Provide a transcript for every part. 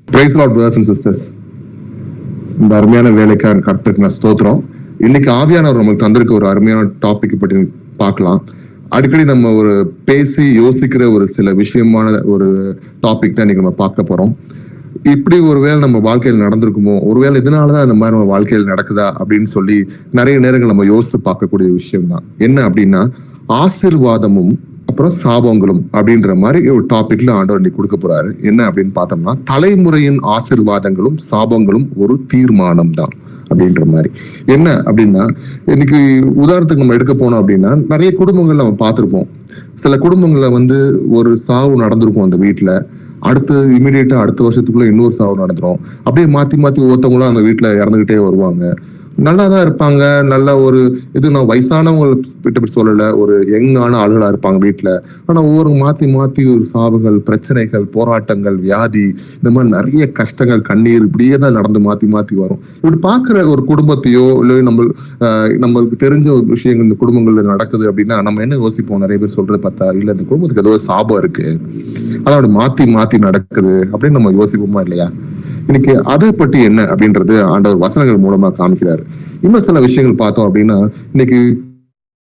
Price lord brothers and sisters. இந்த அருமையான வேலைக்கான கர்த்தருக்கு நான் ஸ்தோத்திரம். இன்னைக்கு ஆவியானவர் நம்மளுக்கு தந்திருக்க ஒரு அருமையான டாபிக் பற்றி பார்க்கலாம். அடிக்கடி நம்ம ஒரு பேசி யோசிக்கிற ஒரு சில விஷயமான ஒரு டாபிக் தான் இன்னைக்கு நம்ம பார்க்க போறோம். இப்படி ஒருவேளை நம்ம வாழ்க்கையில் நடந்திருக்குமோ, ஒருவேளை இதனாலதான் இந்த மாதிரி நம்ம வாழ்க்கையில் நடக்குதா அப்படின்னு சொல்லி நிறைய நேரங்கள் நம்ம யோசித்து பார்க்கக்கூடிய விஷயம் தான். என்ன அப்படின்னா, ஆசீர்வாதமும் அப்புறம் சாபங்களும் அப்படின்ற மாதிரி ஒரு டாபிக்ல ஆண்டவர் இன்னைக்கு கொடுக்க போறாரு. என்ன அப்படின்னு பார்த்தோம்னா, தலைமுறையின் ஆசீர்வாதங்களும் சாபங்களும் ஒரு தீர்மானம் தான் அப்படின்ற மாதிரி. என்ன அப்படின்னா, இன்னைக்கு உதாரணத்துக்கு நம்ம எடுக்க போனோம் அப்படின்னா, நிறைய குடும்பங்கள் நம்ம பார்த்திருப்போம். சில குடும்பங்கள்ல ஒரு சாவு நடந்திருக்கும் அந்த வீட்டுல. அடுத்து இமீடியட்டா அடுத்த வருஷத்துக்குள்ள இன்னொரு சாவு நடந்துரும். அப்படியே மாத்தி மாத்தி ஒருத்தவங்களும் அந்த வீட்டுல இறந்துகிட்டே வருவாங்க. நல்லாதான் இருப்பாங்க. நல்ல ஒரு நான் வயசானவங்க விட்டு சொல்லல, ஒரு யங்கான ஆளுகளா இருப்பாங்க வீட்டுல. ஆனா ஒவ்வொரு மாத்தி மாத்தி ஒரு சாவுகள், பிரச்சனைகள், போராட்டங்கள், வியாதி, இந்த மாதிரி நிறைய கஷ்டங்கள், கண்ணீர் இப்படியே தான் நடந்து மாத்தி மாத்தி வரும். இப்படி பாக்குற ஒரு குடும்பத்தையோ இல்லை நம்மளுக்கு தெரிஞ்ச ஒரு விஷயங்கள் இந்த குடும்பங்கள்ல நடக்குது அப்படின்னா நம்ம என்ன யோசிப்போம்? நிறைய பேர் சொல்றது பார்த்தா, இல்ல இந்த குடும்பத்துக்கு ஏதோ சாபம் இருக்கு, அதோட மாத்தி மாத்தி நடக்குது அப்படின்னு நம்ம யோசிப்போமா இல்லையா? இன்னைக்கு அதை பற்றி என்ன அப்படின்றது ஆண்டவர் வசனங்கள் மூலமா காமிக்கிறாரு. இன்னும் சில விஷயங்கள் பார்த்தோம் அப்படின்னா, இன்னைக்கு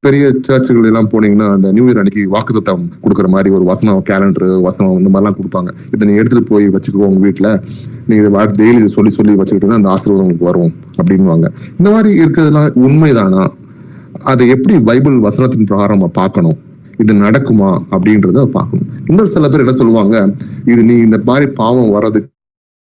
பெரிய சர்ச்சுகள் எல்லாம் போனீங்கன்னா அந்த நியூ இயர் அன்னைக்கு வாக்குத்தத்தம் கொடுக்குற மாதிரி ஒரு வசனம், கேலண்டர் வசனம் இந்த மாதிரிலாம் கொடுப்பாங்க. இதை நீங்க எடுத்துட்டு போய் வச்சுக்கோ உங்க வீட்டுல, நீங்க டெய்லி சொல்லி சொல்லி வச்சுக்கிட்டு தான் அந்த ஆசீர்வாதம் உங்களுக்கு வரும் அப்படின்வாங்க. இந்த மாதிரி இருக்கிறதுலாம் உண்மைதானா? அதை எப்படி பைபிள் வசனத்தின் பிரகாரம் நம்ம பார்க்கணும்? இது நடக்குமா அப்படின்றத பார்க்கணும். இன்னொரு சில பேர் என்ன சொல்லுவாங்க, இது நீ இந்த மாதிரி பாவம் வர்றதுக்கு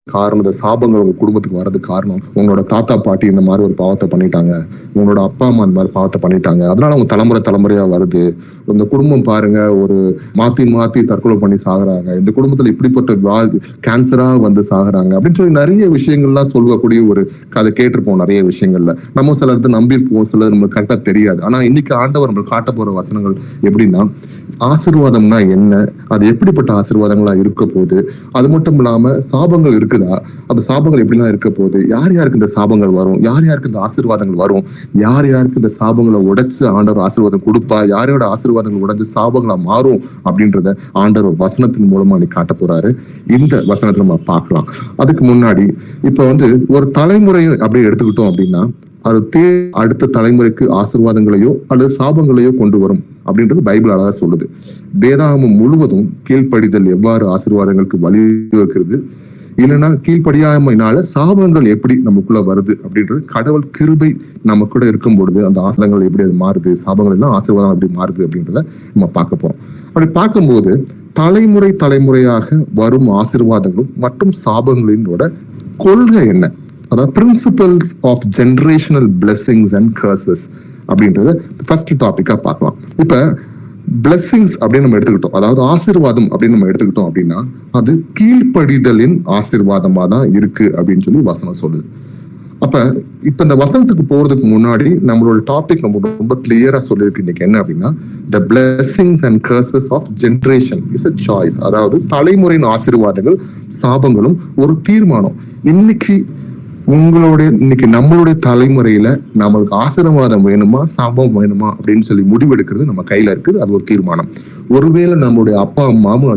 காரணம், இந்த சாபங்கள் உங்க குடும்பத்துக்கு வர்றதுக்கு காரணம் உங்களோட தாத்தா பாட்டி இந்த மாதிரி ஒரு பாவத்தை பண்ணிட்டாங்க, உங்களோட அப்பா அம்மா இந்த மாதிரி பாவத்தை பண்ணிட்டாங்க, அதனால உங்க தலைமுறையா வருது. இந்த குடும்பம் பாருங்க, ஒரு மாத்தி மாத்தி தற்கொலை பண்ணி சாகுறாங்க, இந்த குடும்பத்துல இப்படிப்பட்ட கேன்சரா சாகுறாங்க அப்படின்னு சொல்லி நிறைய விஷயங்கள்லாம் சொல்லக்கூடிய ஒரு கதை கேட்டிருப்போம். நிறைய விஷயங்கள்ல நம்ம சிலர் நம்பியிருப்போம், சிலர் நம்மளுக்கு கரெக்டா தெரியாது. ஆனா இன்னைக்கு ஆண்டவர் நம்மளுக்கு காட்ட போற வசனங்கள் எப்படின்னா, ஆசீர்வாதம்னா என்ன, அது எப்படிப்பட்ட ஆசீர்வாதங்களா இருக்க போகுது, அது மட்டும் இல்லாம சாபங்கள் இருக்குதா, அந்த சாபங்கள் எப்படிலாம் இருக்க போகுது, யார் யாருக்கு இந்த சாபங்கள் வரும், யார் யாருக்கு இந்த ஆசீர்வாதங்கள் வரும், யார் யாருக்கு இந்த சாபங்களை உடைச்சு ஆண்டவர் ஆசீர்வாதம் கொடுப்பா, யாரோட ஆசீர்வாதங்கள் உடைச்சு சாபங்களா மாறும் அப்படின்றத ஆண்டவர் வசனத்தின் மூலமா நீ காட்ட போறாரு. இந்த வசனத்துல நம்ம பார்க்கலாம். அதுக்கு முன்னாடி இப்ப ஒரு தலைமுறை அப்படியே எடுத்துக்கிட்டோம் அப்படின்னா, அது அடுத்த தலைமுறைக்கு ஆசீர்வாதங்களையோ அல்லது சாபங்களையோ கொண்டு வரும் அப்படின்றது பைபிள் அழகா சொல்லுது. வேதாகமம் முழுவதும் கீழ்ப்படிதல் எவ்வாறு ஆசீர்வாதங்களுக்கு வழிவகுக்கிறது, இல்லைன்னா கீழ்ப்படியாமையினால சாபங்கள் எப்படி நமக்குள்ள வருது அப்படின்றது, கடவுள் கிருபை நம்ம கூட இருக்கும் பொழுது அந்த ஆசீர்வாதங்கள் எப்படி அது மாறுது, சாபங்கள் எல்லாம் ஆசீர்வாதம் எப்படி மாறுது அப்படின்றத நம்ம பார்க்க போறோம். அப்படி பார்க்கும்போது தலைமுறையாக வரும் ஆசீர்வாதங்களும் மற்றும் சாபங்களினோட கொள்கை என்ன, அதாவது principles of generational blessings and curses அப்படின்றத ஃபர்ஸ்ட் டாபிக்கா பார்க்கலாம். இப்ப பிளெஸிங்ஸ் அப்படின்னு நம்ம எடுத்துக்கிட்டோம், அதாவது ஆசீர்வாதம் அப்படின்னு நம்ம எடுத்துக்கிட்டோம் அப்படின்னா, அது கீழ்ப்படிதலின் ஆசீர்வாதமா தான் இருக்கு அப்படின்னு சொல்லி வசனம் சொல்லுது. அப்ப இந்த வசனத்துக்கு போறதுக்கு முன்னாடி நம்மளோட டாபிக் நம்ம ரொம்ப கிளியரா சொல்லியிருக்கு இன்னைக்கு. என்ன அப்படின்னா, the blessings and curses of generation is a choice. அதாவது தலைமுறையின் ஆசீர்வாதங்கள் சாபங்களும் ஒரு தீர்மானம். இன்னைக்கு நம்மளுடைய தலைமுறையில நம்மளுக்கு ஆசீர்வாதம் வேணுமா சாபம் வேணுமா அப்படின்னு சொல்லி முடிவெடுக்கிறது நம்ம கையில இருக்குது. அது ஒரு தீர்மானம். ஒருவேளை நம்மளுடைய அப்பா அம்மா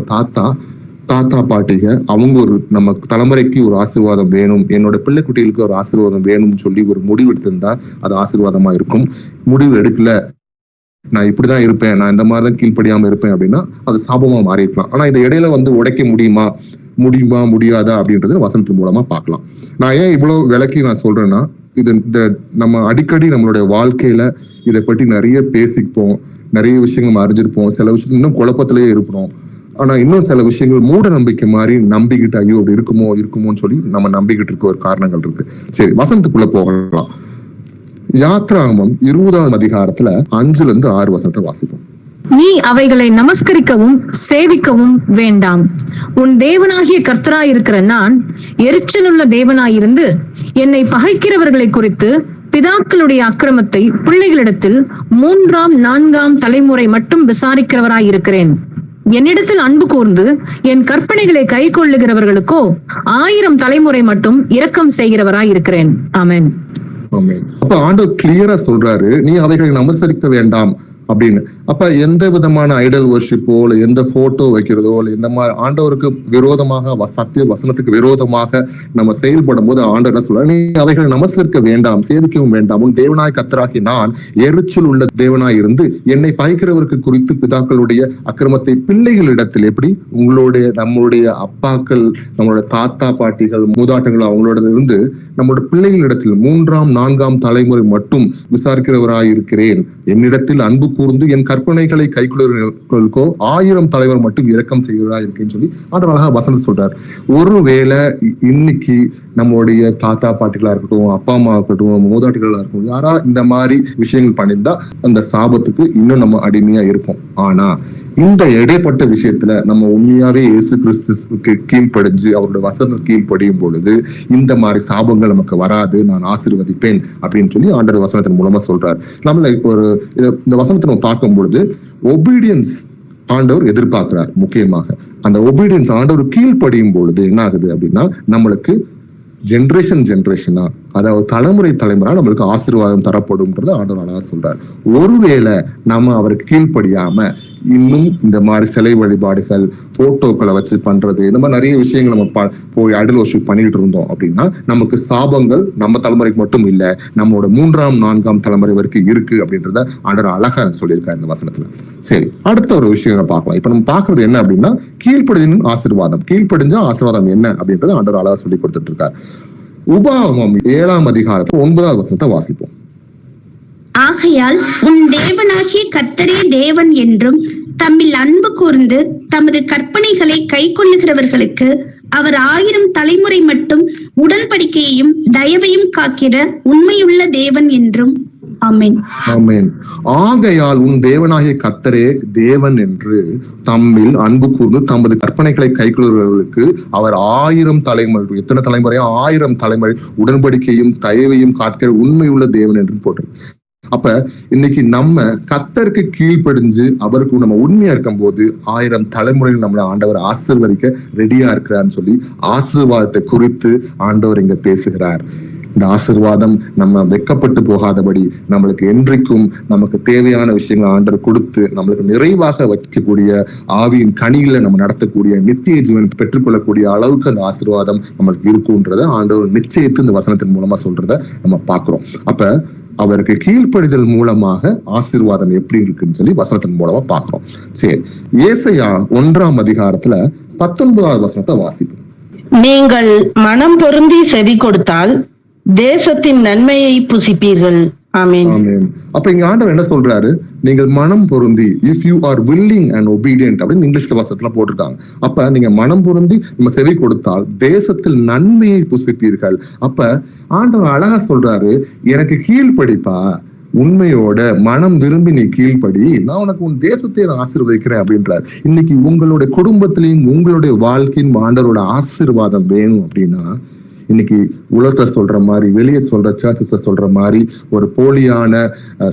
தாத்தா பாட்டிக அவங்க நம்ம தலைமுறைக்கு ஒரு ஆசீர்வாதம் வேணும், என்னோட பிள்ளை குட்டிகளுக்கு ஒரு ஆசீர்வாதம் வேணும்னு சொல்லி ஒரு முடிவு எடுத்திருந்தா அது ஆசீர்வாதமா இருக்கும். முடிவு எடுக்கல, நான் இப்படிதான் இருப்பேன், நான் இந்த மாதிரிதான் கீழ்ப்படியாம இருப்பேன் அப்படின்னா அது சாபமா மாறி இருக்கலாம். ஆனா இதை இடையில உடைக்க முடியுமா முடியாதா அப்படின்றது வசனத்தின் மூலமா பார்க்கலாம். நான் ஏன் இவ்வளவு விளக்கி நான் சொல்றேன்னா, நம்ம அடிக்கடி நம்மளுடைய வாழ்க்கையில இதை பற்றி நிறைய பேசிப்போம், நிறைய விஷயங்கள் நம்ம அறிஞ்சிருப்போம், சில விஷயங்கள் இன்னும் குழப்பத்திலேயே இருப்போம். ஆனா இன்னும் சில விஷயங்கள் மூட நம்பிக்கை மாதிரி நம்பிக்கிட்டு ஐயோ அப்படி இருக்குமோன்னு சொல்லி நம்ம நம்பிக்கிட்டு இருக்க ஒரு காரணங்கள் இருக்கு. சரி, வசனத்துக்குள்ள போகலாம். யாத்ராகமம் 20ஆம் அதிகாரத்துல 5-6 வசனத்தை வாசிப்போம். நீ அவைகளை நமஸ்கரிக்கவும் சேவிக்கவும் வேண்டாம். உன் தேவனாகிய கர்த்தராயிருக்கிற நான் எரிச்சலுள்ள தேவனாயிருந்து என்னை பகைக்கிறவர்களை குறித்து பிதாக்களுடைய அக்கிரமத்தை பிள்ளைகளிடத்தில் 3ஆம் 4ஆம் தலைமுறை மட்டும் விசாரிக்கிறவராயிருக்கிறேன். என்னிடத்தில் அன்பு கூர்ந்து என் கற்பனைகளை கை கொள்ளுகிறவர்களுக்கோ 1000 தலைமுறை மட்டும் இரக்கம் செய்கிறவராயிருக்கிறேன். ஆமென். அப்ப ஆண்டவர் கிளியரா சொல்றாரு, நீ அவைகளை நமஸ்கரிக்க வேண்டாம் அப்படின்னு. அப்ப எந்த விதமான ஐடல் வர்ஷிப்போ இல்ல எந்த போட்டோ வைக்கிறதோ இல்ல இந்த மாதிரி ஆண்டவருக்கு விரோதமாக சத்திய வசனத்துக்கு விரோதமாக நம்ம செயல்படும் போது ஆண்டவர் என்ன சொல்றாரு, நீ அவைகளை நமஸ்கரிக்க வேண்டாம், சேவிக்கவும் வேண்டாம். உன் தேவனாய் கர்த்தராகி நான் எரிச்சல் உள்ள தேவனாய் இருந்து என்னை பகைக்கிறவருக்கு குறித்து பிதாக்களுடைய அக்கிரமத்தை பிள்ளைகளிடத்தில் எப்படி நம்மளுடைய அப்பாக்கள், நம்மளோட தாத்தா பாட்டிகள், மூதாட்டங்கள் அவங்களோட இருந்து நம்மளோட பிள்ளைகளிடத்தில் 3ஆம் 4ஆம் தலைமுறை மட்டும் விசாரிக்கிறவராய் இருக்கிறேன். என்னிடத்தில் அன்பு கூர்ந்து என் கற்பனைகளை கைக்கொள்ளுக்கோ 1000 தலைவர் மட்டும் இரக்கம் செய்வதா இருக்கேன்னு சொல்லி ஆண்டவர் அழகா வசனம் சொல்றார். ஒருவேளை இன்னைக்கு நம்மளுடைய தாத்தா பாட்டிகளா இருக்கட்டும், அப்பா அம்மா இருக்கட்டும், மூதாட்டிகளா இருக்கட்டும், யாரா இந்த மாதிரி விஷயங்கள் பண்ணியிருந்தா அந்த சாபத்துக்கு இன்னும் நம்ம அடிமையா இருப்போம். ஆனா இந்த இடைப்பட்ட விஷயத்துல நம்ம உண்மையாவே இயேசு கிறிஸ்துக்கு கீழ்ப்படிஞ்சு அவருடைய வசனம் கீழ்ப்படியும் பொழுது இந்த மாதிரி சாபங்கள் நமக்கு வராது, நான் ஆசீர்வதிப்பேன் அப்படின்னு சொல்லி ஆண்டவர் வசனத்தின் மூலமா சொல்றாரு. நம்மள இந்த வசனத்தை நம்ம பார்க்கும் பொழுது ஒபீடியன்ஸ் ஆண்டவர் எதிர்பார்க்கிறார். முக்கியமாக அந்த ஒபீடியன்ஸ் ஆண்டவர் கீழ்ப்படியும் பொழுது என்ன ஆகுது அப்படின்னா நம்மளுக்கு ஜெனரேஷனா, அதாவது தலைமுறையா நம்மளுக்கு ஆசீர்வாதம் தரப்படும்ன்றது ஆண்டவர் அழகா சொல்றார். ஒருவேளை நம்ம அவருக்கு கீழ்ப்படியாம இன்னும் இந்த மாதிரி சிலை வழிபாடுகள், போட்டோக்களை வச்சு பண்றது, இந்த மாதிரி நிறைய விஷயங்கள் நம்ம போய் ஐடல் வர்ஷிப் பண்ணிட்டு இருந்தோம் அப்படின்னா நமக்கு சாபங்கள் நம்ம தலைமுறைக்கு மட்டும் இல்ல, நம்மளோட 3ஆம் 4ஆம் தலைமுறை வரைக்கும் இருக்கு அப்படின்றத ஆண்டவர் அழகா சொல்லியிருக்காரு இந்த வசனத்துல. சரி, அடுத்த ஒரு விஷயம் பார்க்கலாம். இப்ப நம்ம பாக்குறது என்ன அப்படின்னா கீழ்ப்படிதலின் ஆசீர்வாதம். கீழ்ப்படிஞ்சா ஆசீர்வாதம் என்ன அப்படின்றத ஆண்டவர் அழகா சொல்லி கொடுத்துட்டு இருக்காரு. உபாகமம் 7ஆம் அதிகாரத்துல 9வது வசனத்தை வாசிப்போம். ஆகையால் உன் தேவனாகிய கர்த்தரே தேவன் என்றும் தம்மில் அன்பு கூர்ந்து தமது கற்பனைகளை கைக்கொள்ளுகிறவர்களுக்கு அவர் 1000 தலைமுறை மட்டும் உடன்படிக்கையையும் தயவையும் காக்கிற உண்மையுள்ள தேவன் என்றும். ஆமென். ஆமென். ஆகையால் உன் தேவனாகிய கர்த்தரே தேவன் என்று தம்மில் அன்பு கூர்ந்து தமது கற்பனைகளை கைக்கொள்ளுகிறவர்களுக்கு அவர் 1000 தலைமுறை, எத்தனை தலைமுறையா 1000 தலைமுறை உடன்படிக்கையும் தயவையும் காக்கிற உண்மையுள்ள தேவன் என்று போட்டிருக்கு. அப்ப இன்னைக்கு நம்ம கர்த்தருக்கு கீழ்ப்படிஞ்சு அவருக்கு நம்ம உண்மையா இருக்கும் போது 1000 தலைமுறையில் நம்மளை ஆண்டவர் ஆசீர்வதிக்க ரெடியா இருக்கிறார்னு சொல்லி ஆசீர்வாதத்தை குறித்து ஆண்டவர் இங்க பேசுகிறார். இந்த ஆசீர்வாதம் நம்ம வெட்கப்பட்டு போகாதபடி நம்மளுக்கு என்றைக்கும் நமக்கு தேவையான விஷயங்களை ஆண்டவர் கொடுத்து நம்மளுக்கு நிறைவாக வைக்கக்கூடிய ஆவியின் கனிகளை நம்ம நடத்தக்கூடிய நித்திய ஜீவன் பெற்றுக்கொள்ளக்கூடிய அளவுக்கு அந்த ஆசீர்வாதம் நம்மளுக்கு இருக்கும்ன்றத ஆண்டவர் நிச்சயித்து இந்த வசனத்தின் மூலமா சொல்றத நம்ம பாக்குறோம். அப்ப அவருக்கு கீழ்ப்படிதல் மூலமாக ஆசீர்வாதம் எப்படி இருக்குன்னு சொல்லி வசனத்தின் மூலமா பாக்குறோம். சரி, ஏசாயா 1ஆம் அதிகாரத்துல 19வது வசனத்தை வாசிப்போம். நீங்கள் மனம் பொருந்தி செவி கொடுத்தால் தேசத்தின் நன்மையை புசிப்பீர்கள். ஆமென். அப்ப இங்க ஆண்டவர் என்ன சொல்றாரு, நீங்கள் மனம் பொருந்தி, if you are willing and obedient அப்படின்னு இங்கிலீஷ்ல வசனத்துல போட்டிருக்காங்க. அப்ப நீங்க மனம் பொருந்தி நம்ம செவி கொடுத்தால் தேசத்தில் நன்மையை புசிப்பீர்கள். அப்ப ஆண்டவர் அழகா சொல்றாரு, எனக்கு கீழ்ப்படிப்பா, உண்மையோட மனம் விரும்பி நீ கீழ்ப்படி, நான் உனக்கு உன் தேசத்தை நான் ஆசீர்வதிக்கிறேன் அப்படின்றார். இன்னைக்கு உங்களுடைய குடும்பத்திலையும் உங்களுடைய வாழ்க்கையின் ஆண்டவரோட ஆசீர்வாதம் வேணும் அப்படின்னா இன்னைக்கு உலகத்தை சொல்ற மாதிரி, வெளியே சொல்ற சர்ச்சஸ்ல சொல்ற மாதிரி ஒரு போலியான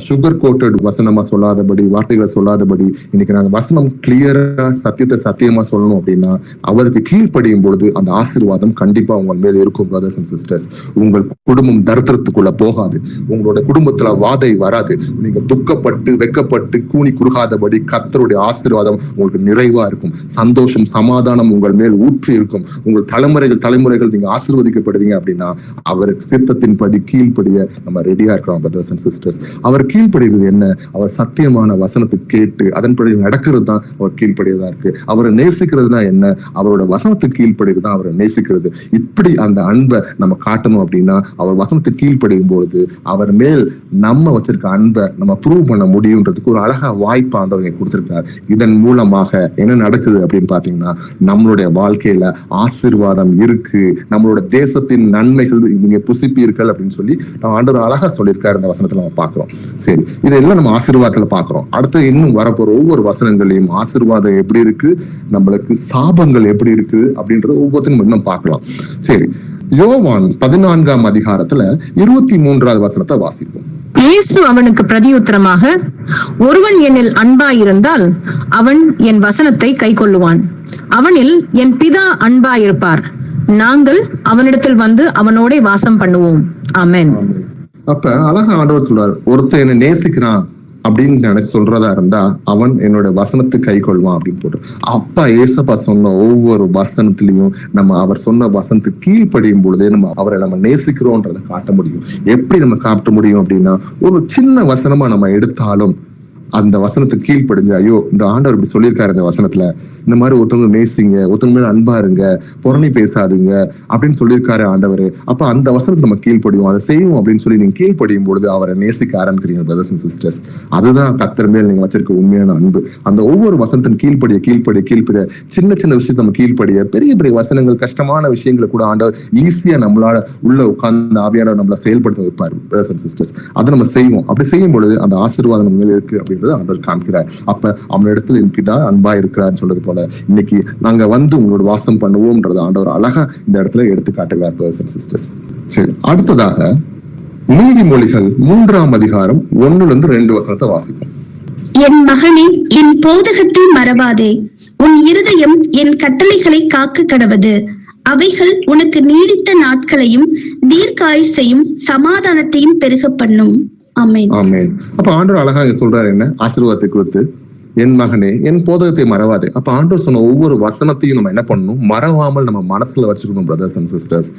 சுகர் கோட்டட் வசனமா சொல்லாதபடி, வார்த்தைகளை சொல்லாதபடி இன்னைக்கு நாங்க வசனம் கிளியரா சத்தியத்தை சத்தியமா சொல்லணும் அப்படின்னா அவருக்கு கீழ்ப்படியும் பொழுது அந்த ஆசீர்வாதம் கண்டிப்பா உங்க மேல இருக்கும். பிரதர்ஸ் அண்ட் சிஸ்டர்ஸ், உங்கள் குடும்பம் தரித்திரத்துக்குள்ள போகாது, உங்களோட குடும்பத்துல வாதை வராது, நீங்க துக்கப்பட்டு வெக்கப்பட்டு கூனி குறுகாதபடி கர்த்தருடைய ஆசீர்வாதம் உங்களுக்கு நிறைவா இருக்கும். சந்தோஷம் சமாதானம் உங்கள் மேல் ஊற்றி இருக்கும். உங்கள் தலைமுறைகள் நீங்க ஆசீர்வதிக்க அப்படின்னா அவருக்கு சித்தத்தின்படி கீழ்ப்படிய நம்ம ரெடியா இருக்கிறோம். பிரதர்ஸ் அண்ட் சிஸ்டர்ஸ், அவர் கீழ்ப்படிவது என்ன? அவர் சத்தியமான வசனத்தை கேட்டு அதன்படி நடக்கிறது தான் அவர் கீழ்ப்படியதா இருக்கு. அவரை நேசிக்கிறது தான் என்ன? அவரோட வசனத்துக்கு கீழ்ப்படியது தான் அவரை நேசிக்கிறது. இப்படி அந்த அன்பை நம்ம காட்டணும் அப்படின்னா அவர் வசனத்துக்கு கீழ்ப்படியும் பொழுது அவர் மேல் நம்ம வச்சிருக்க அன்பை நம்ம ப்ரூவ் பண்ண முடியும்ன்றதுக்கு ஒரு அழகா வாய்ப்பு ஆண்டவங்க கொடுத்திருக்காரு. இதன் மூலமாக என்ன நடக்குது அப்படின்னு பாத்தீங்கன்னா நம்மளுடைய வாழ்க்கையில ஆசீர்வாதம் இருக்கு, நம்மளோட தேசத்தின் நன்மைகள் நீங்க புசிப்பீர்கள் அப்படின்னு சொல்லி ஆண்டவர் அழகா சொல்லியிருக்காரு. இந்த வசனத்துல நம்ம பாக்குறோம். சரி, இதெல்லாம் நம்ம ஆசீர்வாதத்துல பாக்குறோம். அடுத்து இன்னும் வரப்போற ஒவ்வொரு வசனங்களையும் ஆசீர்வாதம் எப்படி இருக்கு, நம்மளுக்கு சாபங்கள் எப்படி இருக்கு அப்படின்றது ஒவ்வொருத்தையும் இன்னும் பார்க்கலாம். சரி, யோவான் 14ஆம் அதிகாரத்துல 23வது வசனத்தை வாசிப்போம். இயேசு அவனுக்கு பிரதியுத்தரமாக, ஒருவன் என்னில் அன்பாயிருந்தால் அவன் என் வசனத்தை கைக்கொள்ளுவான், அவனில் என் பிதா அன்பாயிருப்பார், நாங்கள் அவனிடத்தில் வந்து அவனோட வாசம் பண்ணுவோம். ஆமென். அப்ப அழகா ஆண்டவர் சொல்றார், ஒருத்தன் என்னை நேசிக்கிறான் அப்படின்னு நினைச்சு சொல்றதா இருந்தா அவன் என்னோட வசனத்தை கை கொள்வான் அப்படின்னு போட்டு, அப்பா ஏசப்பா சொன்ன ஒவ்வொரு வசனத்திலையும் நம்ம அவர் சொன்ன வசனத்துக்கு கீழ்ப்படியும் பொழுதே நம்ம அவரை நம்ம நேசிக்கிறோன்றதை காட்ட முடியும். எப்படி நம்ம காட்ட முடியும் அப்படின்னா, ஒரு சின்ன வசனமா நம்ம எடுத்தாலும் அந்த வசனத்துக்கு கீழ்ப்படிஞ்சு, ஐயோ இந்த ஆண்டவர் இப்படி சொல்லியிருக்காரு இந்த வசனத்துல, இந்த மாதிரி ஒருத்தவங்க நேசிங்க, ஒருத்தவங்க மேல அன்பா இருங்க, புறணி பேசாதீங்க அப்படின்னு சொல்லியிருக்காரு ஆண்டவர். அப்ப அந்த வசனத்தை நம்ம கீழ்ப்படியும், அதை செய்வோம் அப்படின்னு சொல்லி நீங்க கீழ்ப்படியும் பொழுது அவரை நேசிக்க ஆரம்பிக்கிறீங்க பிரதர்ஸ் அண்ட் சிஸ்டர்ஸ். அதுதான் கர்த்தர் மேல் நீங்க வச்சிருக்க உண்மையான அன்பு. அந்த ஒவ்வொரு வசனத்தின் கீழ்ப்படிய சின்ன சின்ன விஷயத்த நம்ம கீழ்ப்படிய, பெரிய பெரிய வசனங்கள் கஷ்டமான விஷயங்களை கூட ஆண்டவர் ஈஸியா நம்மளால உள்ள உட்கார்ந்து ஆவியானவர் நம்மள செயல்படுத்த வைப்பார் பிரதர்ஸ் அண்ட் சிஸ்டர்ஸ். அதை நம்ம செய்வோம். அப்படி செய்யும் பொழுது அந்த ஆசீர்வாதம் நம்ம மேல இருக்கு அப்படின்றது ஆண்டவர் காண்கிறார். அப்ப அவனிடத்தில் என் பிதா அன்பா இருக்கிறார் சொல்றது போல இன்னைக்கு நாங்க வந்து உங்களோட வாசம் பண்ணுவோம்ன்றது ஆண்டவர் அழகா இந்த இடத்துல எடுத்து காட்டுகிறார் பிரதர்ஸ் அண்ட் சிஸ்டர்ஸ். சரி, அடுத்ததாக நீதிமொழிகள் 3ஆம் அதிகாரம் 1-2 வசனத்தை வாசிப்போம். என் மகனே, என் போதகத்தை மறவாதே, உன் இருதயம் என் கட்டளைகளை காக்க கடவது. அவைகள் உனக்கு நீடித்த நாட்களையும் தீர்க்காயுசையும் சமாதானத்தையும் பெருக பண்ணும். ஆமென். ஆமென். அப்ப ஆண்டவர் அழகா சொல்றாரு என்ன ஆசீர்வாதத்தை கொடுத்து, என் மகனே என் போதகத்தை மறவாதே. அப்ப ஆண்டவர் சொன்ன ஒவ்வொரு வசனத்தையும் நம்ம என்ன பண்ணணும், மறவாமல் நம்ம மனசுல வச்சுக்கணும் பிரதர்ஸ் அண்ட் சிஸ்டர்ஸ்.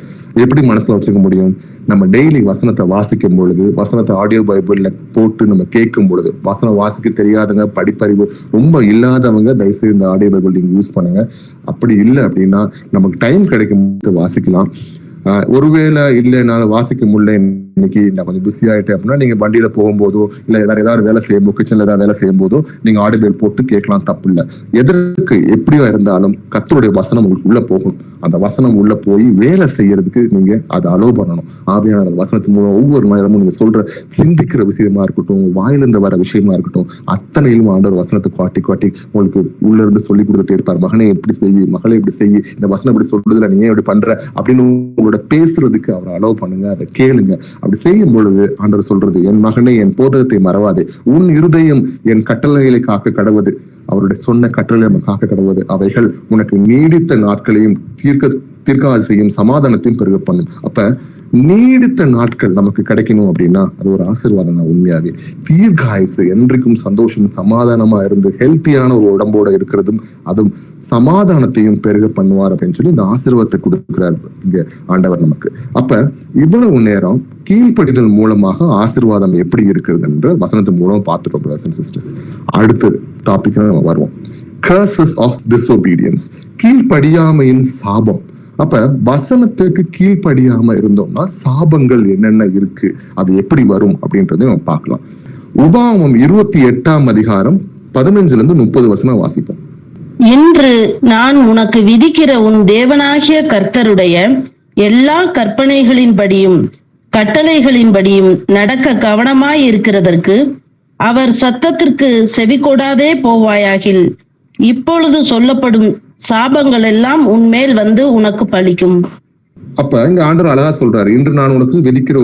எப்படி மனசுல வச்சுக்க முடியும்? நம்ம டெய்லி வசனத்தை வாசிக்கும் பொழுது, வசனத்தை ஆடியோ பைபிள்ல போட்டு நம்ம கேட்கும் பொழுது, வசனம் வாசிக்க தெரியாதவங்க, படிப்பறிவு ரொம்ப இல்லாதவங்க தயவுசெய்து இந்த ஆடியோ பைபிள் நீங்க யூஸ் பண்ணுங்க. அப்படி இல்லை அப்படின்னா நமக்கு டைம் கிடைக்கும் போது வாசிக்கலாம். ஒருவேளை இல்லைனாலும் வாசிக்க முடியல, இன்னைக்கு நான் கொஞ்சம் பிஸி ஆயிட்டேன் அப்படின்னா நீங்க வண்டியில போகும்போதோ இல்ல ஏதாவது வேலை செய்யும் போது, கிச்சன்ல ஏதாவது வேலை செய்யும் போதோ நீங்க ஆடியோ போட்டு கேட்கலாம், தப்பு இல்லை. எதற்கு எப்படியா இருந்தாலும் கர்த்தருடைய வசனம் உங்களுக்கு உள்ள போகணும். அந்த வசனம் உள்ள போய் வேலை செய்யறதுக்கு நீங்க அதை அலோவ் பண்ணணும். ஆவியான வசனத்தின் மூலம் ஒவ்வொரு நேரமும் நீங்க சொல்ற சிந்திக்கிற விஷயமா இருக்கட்டும், வாயிலிருந்து வர விஷயமா இருக்கட்டும், அத்தனையிலும் ஆண்டவர் வசனத்தை காட்டி காட்டி உங்களுக்கு உள்ள இருந்து சொல்லி கொடுத்துட்டே இருப்பார். மகனே எப்படி செய்யி, மகளே எப்படி செய்யி, இந்த வசனம் இப்படி சொல்றதுல நீ ஏன் இப்படி பண்ற அப்படின்னு உங்களோட பேசுறதுக்கு அவரை அலோவ் பண்ணுங்க, அதை கேளுங்க. அப்படி செய்யும் பொழுது ஆண்டவர் சொல்றது, என் மகனே என் போதகத்தை மறவாதே, உன் இருதயம் என் கட்டளைகளை காக்க கடவுது. அவருடைய சொன்ன கட்டளை நம்ம காக்க கடவுது. அவைகள் உனக்கு நீடித்த நாட்களையும் தீர்க்காயுசையும் சமாதானத்தையும் பெருக பண்ணும். அப்ப நீடித்த நாட்கள் நமக்கு கிடைக்கணும் அப்படின்னா அது ஒரு ஆசீர்வாதம் தான். உண்மையாவே தீர்க்காயுசு, என்றைக்கும் சந்தோஷம் சமாதானமா இருந்து ஹெல்த்தியான ஒரு உடம்போட இருக்கிறதும், அதுவும் சமாதானத்தையும் பெருக பண்ணுவார் அப்படின்னு சொல்லி இந்த ஆசீர்வாதத்தை கொடுக்கிறார் இங்க ஆண்டவர் நமக்கு. அப்ப இவ்வளவு நேரம் கீழ்ப்படிதல் மூலமாக ஆசீர்வாதம் எப்படி இருக்கிறது என்ற வசனத்தின் மூலம் பார்த்துட்டோம் பிரதர்ஸ் அண்ட் சிஸ்டர்ஸ். அடுத்த டாபிக் நம்ம வருவோம். curses of disobedience, கீழ்ப்படியாமையின் சாபம். அப்ப வசனத்துக்கு கீழ்ப்படியாம இருந்தோம்னா சாபங்கள் என்னென்ன இருக்கு, அது எப்படி வரும் அப்படின்றதையும் நம்ம பார்க்கலாம். உபாகமம் 28ஆம் அதிகாரம் 15-30 வசனம் வாசிப்போம். இன்று நான் உனக்கு விதிக்கிற உன் தேவனாகிய கர்த்தருடைய எல்லா கற்பனைகளின்படியும் கட்டளைகளின்படியும் நடக்க கவனமாய் இருக்கிறதற்கு அவர் சத்தத்திற்கு செவிகொடாதே போவாயாகில் இப்பொழுது சொல்லப்படும் சாபங்கள் எல்லாம் உன்மேல் வந்து உனக்கு பலிக்கும். அப்ப இங்க ஆண்டவர் அழகா சொல்றாரு, இன்று நான் உனக்கு விதிக்கிற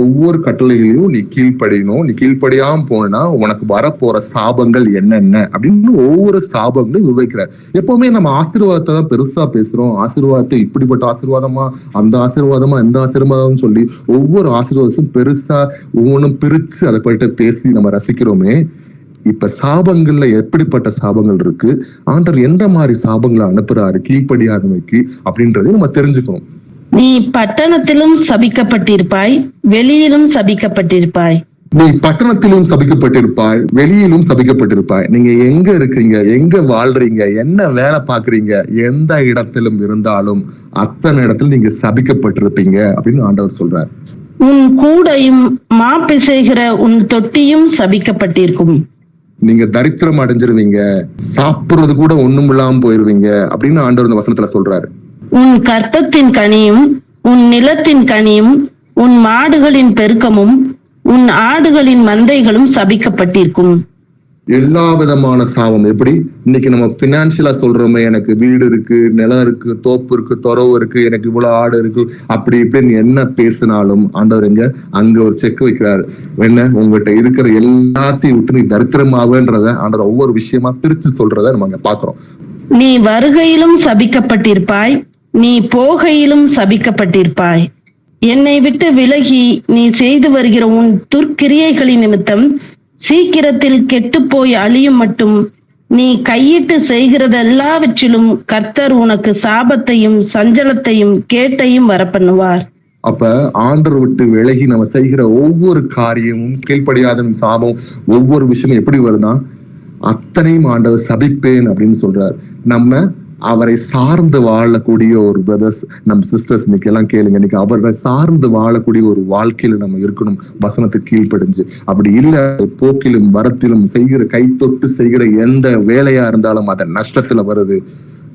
ஒவ்வொரு கட்டளைகளையும் நீ கீழ்ப்படியணும். நீ கீழ்ப்படியாம போனா உனக்கு வரப்போற சாபங்கள் என்னென்ன அப்படின்னு ஒவ்வொரு சாபங்களையும் விவரிக்கிறார். எப்பவுமே நம்ம ஆசீர்வாதத்தை தான் பெருசா பேசுறோம். ஆசீர்வாதத்தை இப்படிப்பட்ட ஆசீர்வாதமா, அந்த ஆசீர்வாதமா, இந்த ஆசீர்வாதம் சொல்லி ஒவ்வொரு ஆசீர்வாதத்தையும் பெருசா ஒவ்வொன்றும் பிரிச்சு அதை போயிட்டு பேசி நம்ம ரசிக்கிறோமே. இப்ப சாபங்கள்ல எப்படிப்பட்ட சாபங்கள் இருக்கு, ஆண்டவர் எந்த மாதிரி சாபங்களை அனுப்புறாரு கீழ்ப்படியாதமைக்கு அப்படின்றதையும் நம்ம தெரிஞ்சுக்கணும். நீ பட்டணத்திலும் சபிக்கப்பட்டிருப்பாய், வெளியிலும் சபிக்கப்பட்டிருப்பாய். நீ பட்டணத்திலும் சபிக்கப்பட்டிருப்பாய், வெளியிலும் சபிக்கப்பட்டிருப்பாய். நீங்க எங்க இருக்கீங்க, எங்க வாழ்றீங்க, என்ன வேலை பாக்குறீங்க, எந்த இடத்திலும் இருந்தாலும் அத்தனை இடத்துல நீங்க சபிக்கப்பட்டிருப்பீங்க அப்படின்னு ஆண்டவர் சொல்றாரு. உன் கூடையும் மாப்பிசைகிற உன் தொட்டியும் சபிக்கப்பட்டிருக்கும். நீங்க தரித்திரம் அடைஞ்சிருவீங்க, சாப்பிடுறது கூட ஒண்ணும் இல்லாம போயிருவீங்க அப்படின்னு ஆண்டவர் இந்த வசனத்துல சொல்றாரு. உன் கர்த்தத்தின் கனியும் உன் நிலத்தின் கனியும் உன் மாடுகளின் பெருக்கமும் உன் ஆடுகளின் மந்தைகளும் சபிக்கப்பட்டிருக்கும். எல்லா விதமான சாபம். எப்படி இன்னைக்கு நம்ம பினான்சியலா சொல்றோமே, எனக்கு வீடு இருக்கு, நிலம் இருக்கு, தோப்பு இருக்கு, துறவு இருக்கு, எனக்கு இவ்வளவு ஆடு இருக்கு, அப்படி இப்படின்னு என்ன பேசினாலும் ஆண்டவர் அங்க ஒரு செக் வைக்கிறாரு. என்ன, உங்ககிட்ட இருக்கிற எல்லாத்தையும் விட்டு நீ தரித்திரமாவன்றத ஆண்டவர் ஒவ்வொரு விஷயமா பிரிச்சு சொல்றத நம்ம அங்க பாக்குறோம். நீ வருகையிலும் சபிக்கப்பட்டிருப்பாய், நீ போகையிலும் சபிக்கப்பட்டிருப்பாய். என்னை விட்டு விலகி நீ செய்து வருகிற உன் துர்க்கிரியைகளின் நிமித்தம் சீக்கிரத்தில் கெட்டுப்போய் அழியும் மட்டும் நீ கையிட்டு செய்கிறதெல்லாவற்றிலும் கர்த்தர் உனக்கு சாபத்தையும் சஞ்சலத்தையும் கேட்டையும் வரப்பண்ணுவார். அப்ப ஆண்டவர் விட்டு விலகி நம்ம செய்கிற ஒவ்வொரு காரியமும் கீழ்ப்படியாத சாபம், ஒவ்வொரு விஷயமும் எப்படி வருதா, அத்தனையும் ஆண்டவர் சபிப்பேன் அப்படின்னு சொல்றார். நம்ம அவரை சார்ந்து வாழக்கூடிய ஒரு பிரதர்ஸ், நம்ம சிஸ்டர்ஸ் இன்னைக்கு எல்லாம் கேளுங்க, இன்னைக்கு அவரை சார்ந்து வாழக்கூடிய ஒரு வாழ்க்கையில நம்ம இருக்கணும், வசனத்துக்கு கீழ்ப்படிஞ்சு. அப்படி இல்ல போக்கிலும் வரத்திலும் செய்கிற கைத்தொட்டு செய்கிற எந்த வேலையா இருந்தாலும் அத நஷ்டத்துல வருது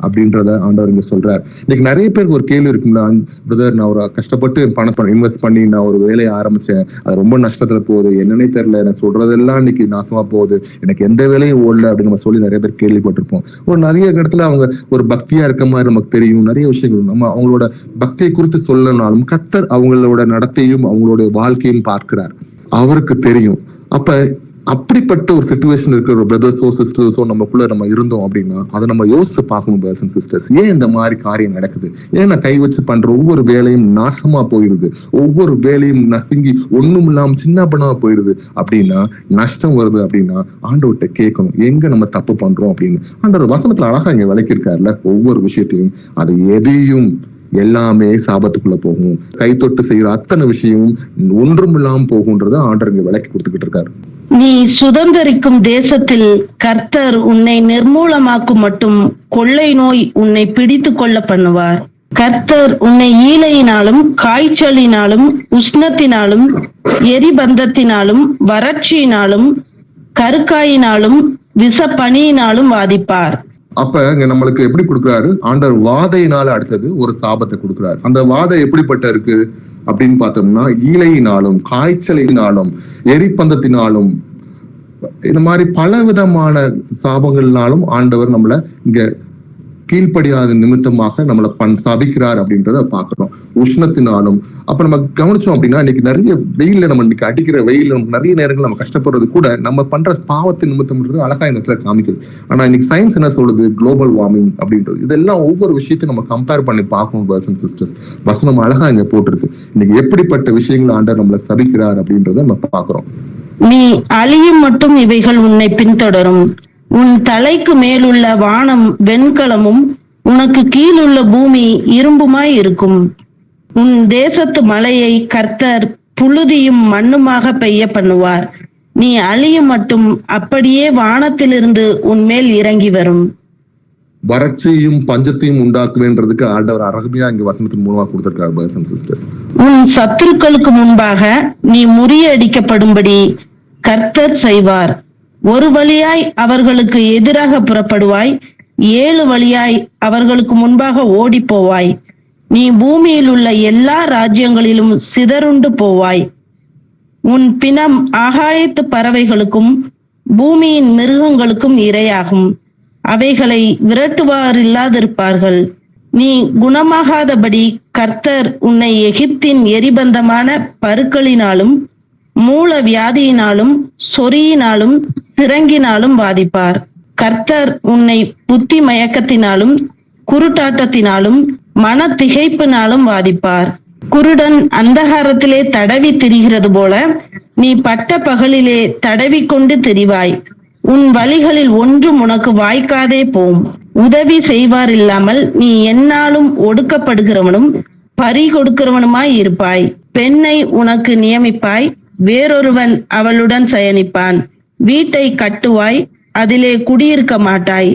அப்படின்றத ஆண்டவர் இங்க சொல்றார். இன்னைக்கு நிறைய பேருக்கு ஒரு கேள்வி இருக்குங்களா, பிரதர் நான் ஒரு கஷ்டப்பட்டு பணத்தை இன்வெஸ்ட் பண்ணி நான் ஒரு வேலையை ஆரம்பிச்சேன், அது ரொம்ப நஷ்டத்துல போகுது, என்னன்னே தெரியல, எனக்கு சொல்றதெல்லாம் இன்னைக்கு நாசமா போகுது, எனக்கு எந்த வேலையும் ஓடல அப்படின்னு நம்ம சொல்லி நிறைய பேர் கேள்விப்பட்டிருப்போம். ஒரு நிறைய இடத்துல அவங்க ஒரு பக்தியா இருக்க மாதிரி நமக்கு தெரியும், நிறைய விஷயங்கள் நம்ம அவங்களோட பக்தியை குறித்து சொல்லனாலும் கர்த்தர் அவங்களோட நடத்தையும் அவங்களோட வாழ்க்கையும் பார்க்கிறார், அவருக்கு தெரியும். அப்ப அப்படிப்பட்ட ஒரு சிச்சுவேஷன் இருக்கிற ஒரு பிரதர்ஸோ சிஸ்டர்ஸோ நமக்குள்ள நம்ம இருந்தோம் அப்படின்னா அதை நம்ம யோசித்து பார்க்கணும். பிரதர்ஸ் அண்ட் சிஸ்டர்ஸ், ஏன் இந்த மாதிரி காரியம் நடக்குது, ஏன் நான் கை வச்சு பண்ற ஒவ்வொரு வேலையும் நாசமா போயிருது, ஒவ்வொரு வேலையும் நசுங்கி ஒண்ணும் இல்லாம சின்ன பண்ணாம போயிருது அப்படின்னா, நஷ்டம் வருது அப்படின்னா ஆண்டவர்கிட்ட கேட்கணும் எங்க நம்ம தப்பு பண்றோம் அப்படின்னு. ஆண்டவர் வசனத்துல அழகா இங்க விளக்கியிருக்காருல, ஒவ்வொரு விஷயத்தையும் அது எதையும் எல்லாமே சாபத்துக்குள்ள போகும், கை தொட்டு செய்யற அத்தனை விஷயமும் ஒன்றும் இல்லாம போகும்ன்றத ஆண்டவர் இங்க விளக்கி கொடுத்துக்கிட்டு இருக்காரு. நீ சுதந்தரிக்கும் தேசத்தில் கர்த்தர் உன்னை நிர்மூலமாக்கும் மட்டும் கொள்ளை நோய் உன்னை பிடித்து கொள்ள பண்ணுவார். கர்த்தர் உன்னை ஈலையினாலும் காய்ச்சலினாலும் உஷ்ணத்தினாலும் எரிபந்தத்தினாலும் வறட்சியினாலும் கருக்காயினாலும் விஷப்பனியினாலும் வாதிப்பார். அப்ப இங்க நம்மளுக்கு எப்படி கொடுக்குறாரு ஆண்டவர், வாதையினால அடுத்தது ஒரு சாபத்தை கொடுக்குறாரு. அந்த வாதை எப்படிப்பட்ட இருக்கு அப்படின்னு பார்த்தோம்னா, ஈலையினாலும் காய்ச்சலினாலும் எரிபந்தத்தினாலும் இந்த மாதிரி பல விதமான சாபங்கள்னாலும் ஆண்டவர் நம்மள இங்க கீழ்ப்படியாத நிமித்தமாக நம்மளை சபிக்கிறார் அப்படின்றத பாக்குறோம். உஷ்ணத்தினாலும், அப்ப நம்ம கவனிச்சோம் அப்படின்னா இன்னைக்கு நிறைய வெயில்ல நம்ம இன்னைக்கு அடிக்கிற வெயில நமக்கு நிறைய நேரங்கள் நம்ம கஷ்டப்படுறது கூட நம்ம பண்ற பாவத்தின் நிமித்தம்ன்றது அழகா இந்த இடத்துல காமிக்குது. ஆனா இன்னைக்கு சயின்ஸ் என்ன சொல்லுது, குளோபல் வார்மிங் அப்படின்றது, இதெல்லாம் ஒவ்வொரு விஷயத்தையும் நம்ம கம்பேர் பண்ணி பார்க்கணும். பிரதர்ஸ் அண்ட் சிஸ்டர்ஸ், வசனம் அழகா இங்க போட்டிருக்கு. இன்னைக்கு எப்படிப்பட்ட விஷயங்கள் ஆண்டவர் நம்மளை சபிக்கிறார் அப்படின்றத நம்ம பாக்குறோம். நீ அழியும் மட்டும் இவைகள் உன்னை பின்தொடரும். உன் தலைக்கு மேலுள்ள வானம் வெண்கலமும் உனக்கு கீழுள்ள பூமி இரும்புமாய் இருக்கும். உன் தேசத்து மலையை கர்த்தர் புழுதியும் மண்ணுமாக பெய்ய பண்ணுவார். நீ அழியும் மட்டும் அப்படியே வானத்திலிருந்து உன்மேல் இறங்கி வரும். வறட்சியும் பஞ்சத்தையும் உண்டாக்குவேன்றதுக்கு ஆண்டவர் அருமையா இங்க வசனத்தின் மூலமா கொடுத்திருக்காரு. பிரதர்ஸ் அண்ட் சிஸ்டர்ஸ், உன் சத்துருக்களுக்கு முன்பாக நீ முறியடிக்கப்படும்படி கர்த்தர் செய்வார். ஒரு வழியாய் அவர்களுக்கு எதிராக புறப்படுவாய், 7 வழியாய் அவர்களுக்கு முன்பாக ஓடி போவாய். நீ பூமியில் உள்ள எல்லா ராஜ்யங்களிலும் சிதறுண்டு போவாய். உன் பிணம் ஆகாயத்து பறவைகளுக்கும் பூமியின் மிருகங்களுக்கும் இரையாகும். அவைகளை விரட்டுவாரில்லாதிருப்பார்கள். நீ குணமாகாதபடி கர்த்தர் உன்னை எகிப்தின் எரிபந்தமான பருக்களினாலும் மூல வியாதியினாலும் சொறியினாலும் சிறங்கினாலும் வாதிப்பார். கர்த்தர் உன்னை புத்தி மயக்கத்தினாலும் குருட்டாட்டத்தினாலும் மன திகைப்பினாலும் வாதிப்பார். குருடன் அந்தகாரத்திலே தடவி திரிகிறது போல நீ பட்ட பகலிலே தடவி கொண்டு திரிவாய். உன் வழிகளில் ஒன்றும் உனக்கு வாய்க்காதே போம். உதவி செய்வார் இல்லாமல் நீ எந்நாளும் ஒடுக்கப்படுகிறவனும் பறி கொடுக்கிறவனுமாய் இருப்பாய். பெண்ணை உனக்கு நியமிப்பாய், வேறொருவன் அவளுடன் சயனிப்பான். வீட்டை கட்டுவாய், அதிலே குடியிருக்க மாட்டாய்.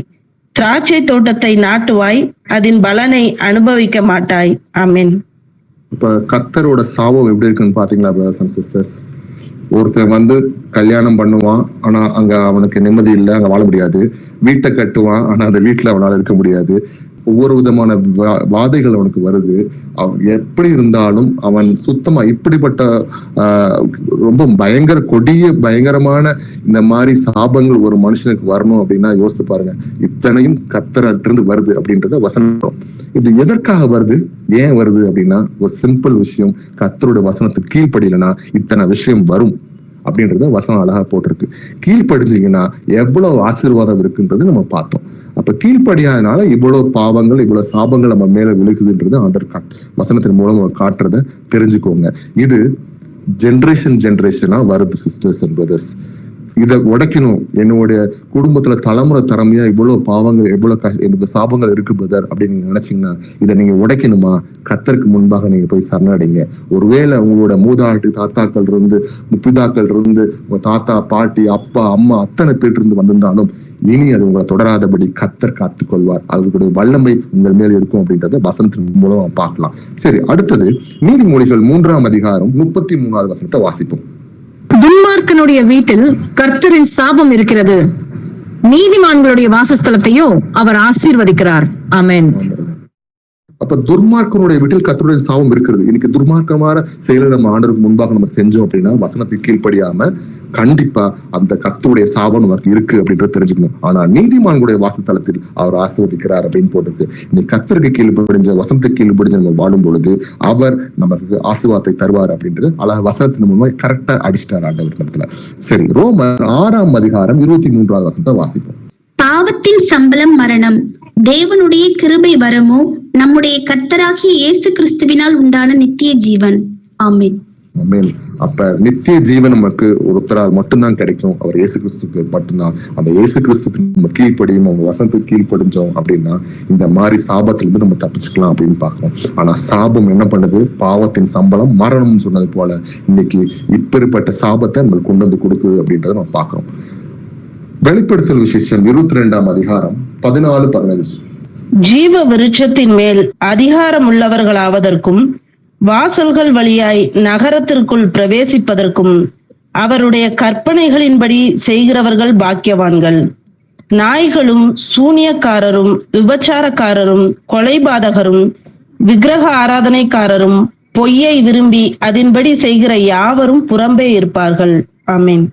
திராட்சை தோட்டத்தை நாட்டுவாய், அதன் பலனை அனுபவிக்க மாட்டாய். ஆமென். இப்ப கர்த்தரோட சாபம் எப்படி இருக்குன்னு பாத்தீங்களா பிரதர்ஸ் அண்ட் சிஸ்டர்ஸ்? ஒருத்தன் கல்யாணம் பண்ணுவான், ஆனா அங்க அவனுக்கு நிம்மதி இல்லை, அங்க வாழ முடியாது. வீட்டை கட்டுவான், ஆனா அந்த வீட்டுல அவனால இருக்க முடியாது. ஒவ்வொரு விதமான வாதைகள் அவனுக்கு வருது. எப்படி இருந்தாலும் அவன் சுத்தமா இப்படிப்பட்ட ரொம்ப பயங்கரமான இந்த மாதிரி சாபங்கள் ஒரு மனுஷனுக்கு வரணும் அப்படின்னா யோசித்து பாருங்க. இத்தனையும் கர்த்தரிலிருந்து வருது அப்படின்றத வசனம். இது எதற்காக வருது, ஏன் வருது அப்படின்னா ஒரு சிம்பிள் விஷயம், கர்த்தரோட வசனத்துக்கு கீழ்ப்படியலைன்னா இத்தனை விஷயம் வரும் அப்படின்றத வசனம் அழகா போட்டிருக்கு. கீழ்ப்படிஞ்சீங்கன்னா எவ்வளவு ஆசீர்வாதம் இருக்குன்றது நம்ம பார்த்தோம். அப்ப கீழ்ப்படியாதனால இவ்வளவு பாவங்கள் இவ்வளவு சாபங்கள் நம்ம மேல விழுகுதுன்றது ஆண்டவர் வசனத்தின் மூலம் காட்டுறத தெரிஞ்சுக்கோங்க. இது ஜெனரேஷனா வருது சிஸ்டர்ஸ் அண்ட் பிரதர்ஸ். இதை உடைக்கணும், என்னுடைய குடும்பத்துல தலைமுறை தலைமையா இவ்வளவு பாவங்கள், எவ்வளவு எனக்கு சாபங்கள் இருக்கு பிரதர் அப்படின்னு நீங்க நினைச்சீங்கன்னா, இதை நீங்க உடைக்கணுமா, கர்த்தருக்கு முன்பாக நீங்க போய் சரணடைங்க. ஒருவேளை உங்களோட மூதாட்டி தாத்தாக்கள் இருந்து, முப்பிதாக்கள் இருந்து, உங்க தாத்தா பாட்டி அப்பா அம்மா அத்தனை பேர் இருந்து வந்திருந்தாலும் இனி அது உங்களை தொடராதபடி கர்த்தர் காத்துக்கொள்வார். அவர்களுடைய வல்லமை உங்கள் மேல் இருக்கும் அப்படின்றத வசனத்தின் மூலம் பார்க்கலாம். சரி, அடுத்தது நீதிமொழிகள் 3ஆம் அதிகாரம் 33வது வசனத்தை வாசிப்போம். துன்மார்க்கனுடைய வீட்டில் கர்த்தரின் சாபம் இருக்கிறது, நீதிமான்களுடைய வாசஸ்தலத்தையோ அவர் ஆசீர்வதிக்கிறார். ஆமென். அப்ப துர்மார்க்கனுடைய வீட்டில் கர்த்தருடைய சாபம் இருக்கிறது. இன்னைக்கு துர்மார்க்கமான செயலை நம்ம ஆண்டவருக்கு முன்பாக நம்ம செஞ்சோம் அப்படின்னா, வசனத்துக்கு கீழ்ப்படியாம கண்டிப்பா அந்த கர்த்தருடைய சாபம் நமக்கு இருக்கு அப்படின்றத தெரிஞ்சுக்கணும். ஆனா நீதிமான்களுடைய வாசஸ்தலத்தில் அவர் ஆசீர்வதிக்கிறார் அப்படின்னு போட்டிருக்கு. இன்னைக்கு கர்த்தருக்கு கீழ்ப்படிஞ்ச, வசனத்துக்கு கீழ்ப்படிஞ்ச நம்ம வாழும் பொழுது அவர் நமக்கு ஆசீர்வாதத்தை தருவார் அப்படின்றது அழகா வசனத்தின் மூலமா கரெக்டா அடிச்சிட்டார் ஆண்டவர் இடத்துல. சரி, ரோமர் 6ஆம் அதிகாரம் 23வது வசனத்தை வாசிப்போம். பாவத்தின் சம்பளம் மரணம், தேவனுடைய கிருபை வரமோ நம்முடைய கர்த்தராகிய இயேசு கிறிஸ்துவினால் உண்டான நித்திய ஜீவன். ஆமென். ஆமென். அப்ப நித்திய ஜீவன் நமக்கு ஒருத்தரால் மட்டும்தான் கிடைக்கும், அவர் இயேசு கிறிஸ்துக்கு மட்டும்தான். அந்த இயேசு கிறிஸ்துக்கு நம்ம கீழ்ப்படியும், அவங்க வசனத்துக்கு கீழ்ப்படிஞ்சோம் அப்படின்னா இந்த மாதிரி சாபத்துல இருந்து நம்ம தப்பிச்சுக்கலாம் அப்படின்னு பார்க்கிறோம். ஆனா சாபம் என்ன பண்ணுது? பாவத்தின் சம்பளம் மரணம்னு சொன்னது போல இன்னைக்கு இப்பேற்பட்ட சாபத்தை நம்ம கொண்டு வந்து கொடுக்குது அப்படின்றத நம்ம பார்க்கிறோம். வெளிப்படுத்தல் விசேஷம் 22ஆம் அதிகாரம் 14-15. ஜீவ விருட்சத்தின் மேல் அதிகாரம் உள்ளவர்களாவதற்கும் வாசல்கள் வழியாய் நகரத்திற்குள் பிரவேசிப்பதற்கும் அவருடைய கற்பனைகளின்படி செய்கிறவர்கள் பாக்கியவான்கள். நாய்களும் சூனியக்காரரும் விபச்சாரக்காரரும் கொலைபாதகரும் விக்கிரக ஆராதனைக்காரரும் பொய்யை விரும்பி அதன்படி செய்கிற யாவரும் புறம்பே இருப்பார்கள். ஆமென்.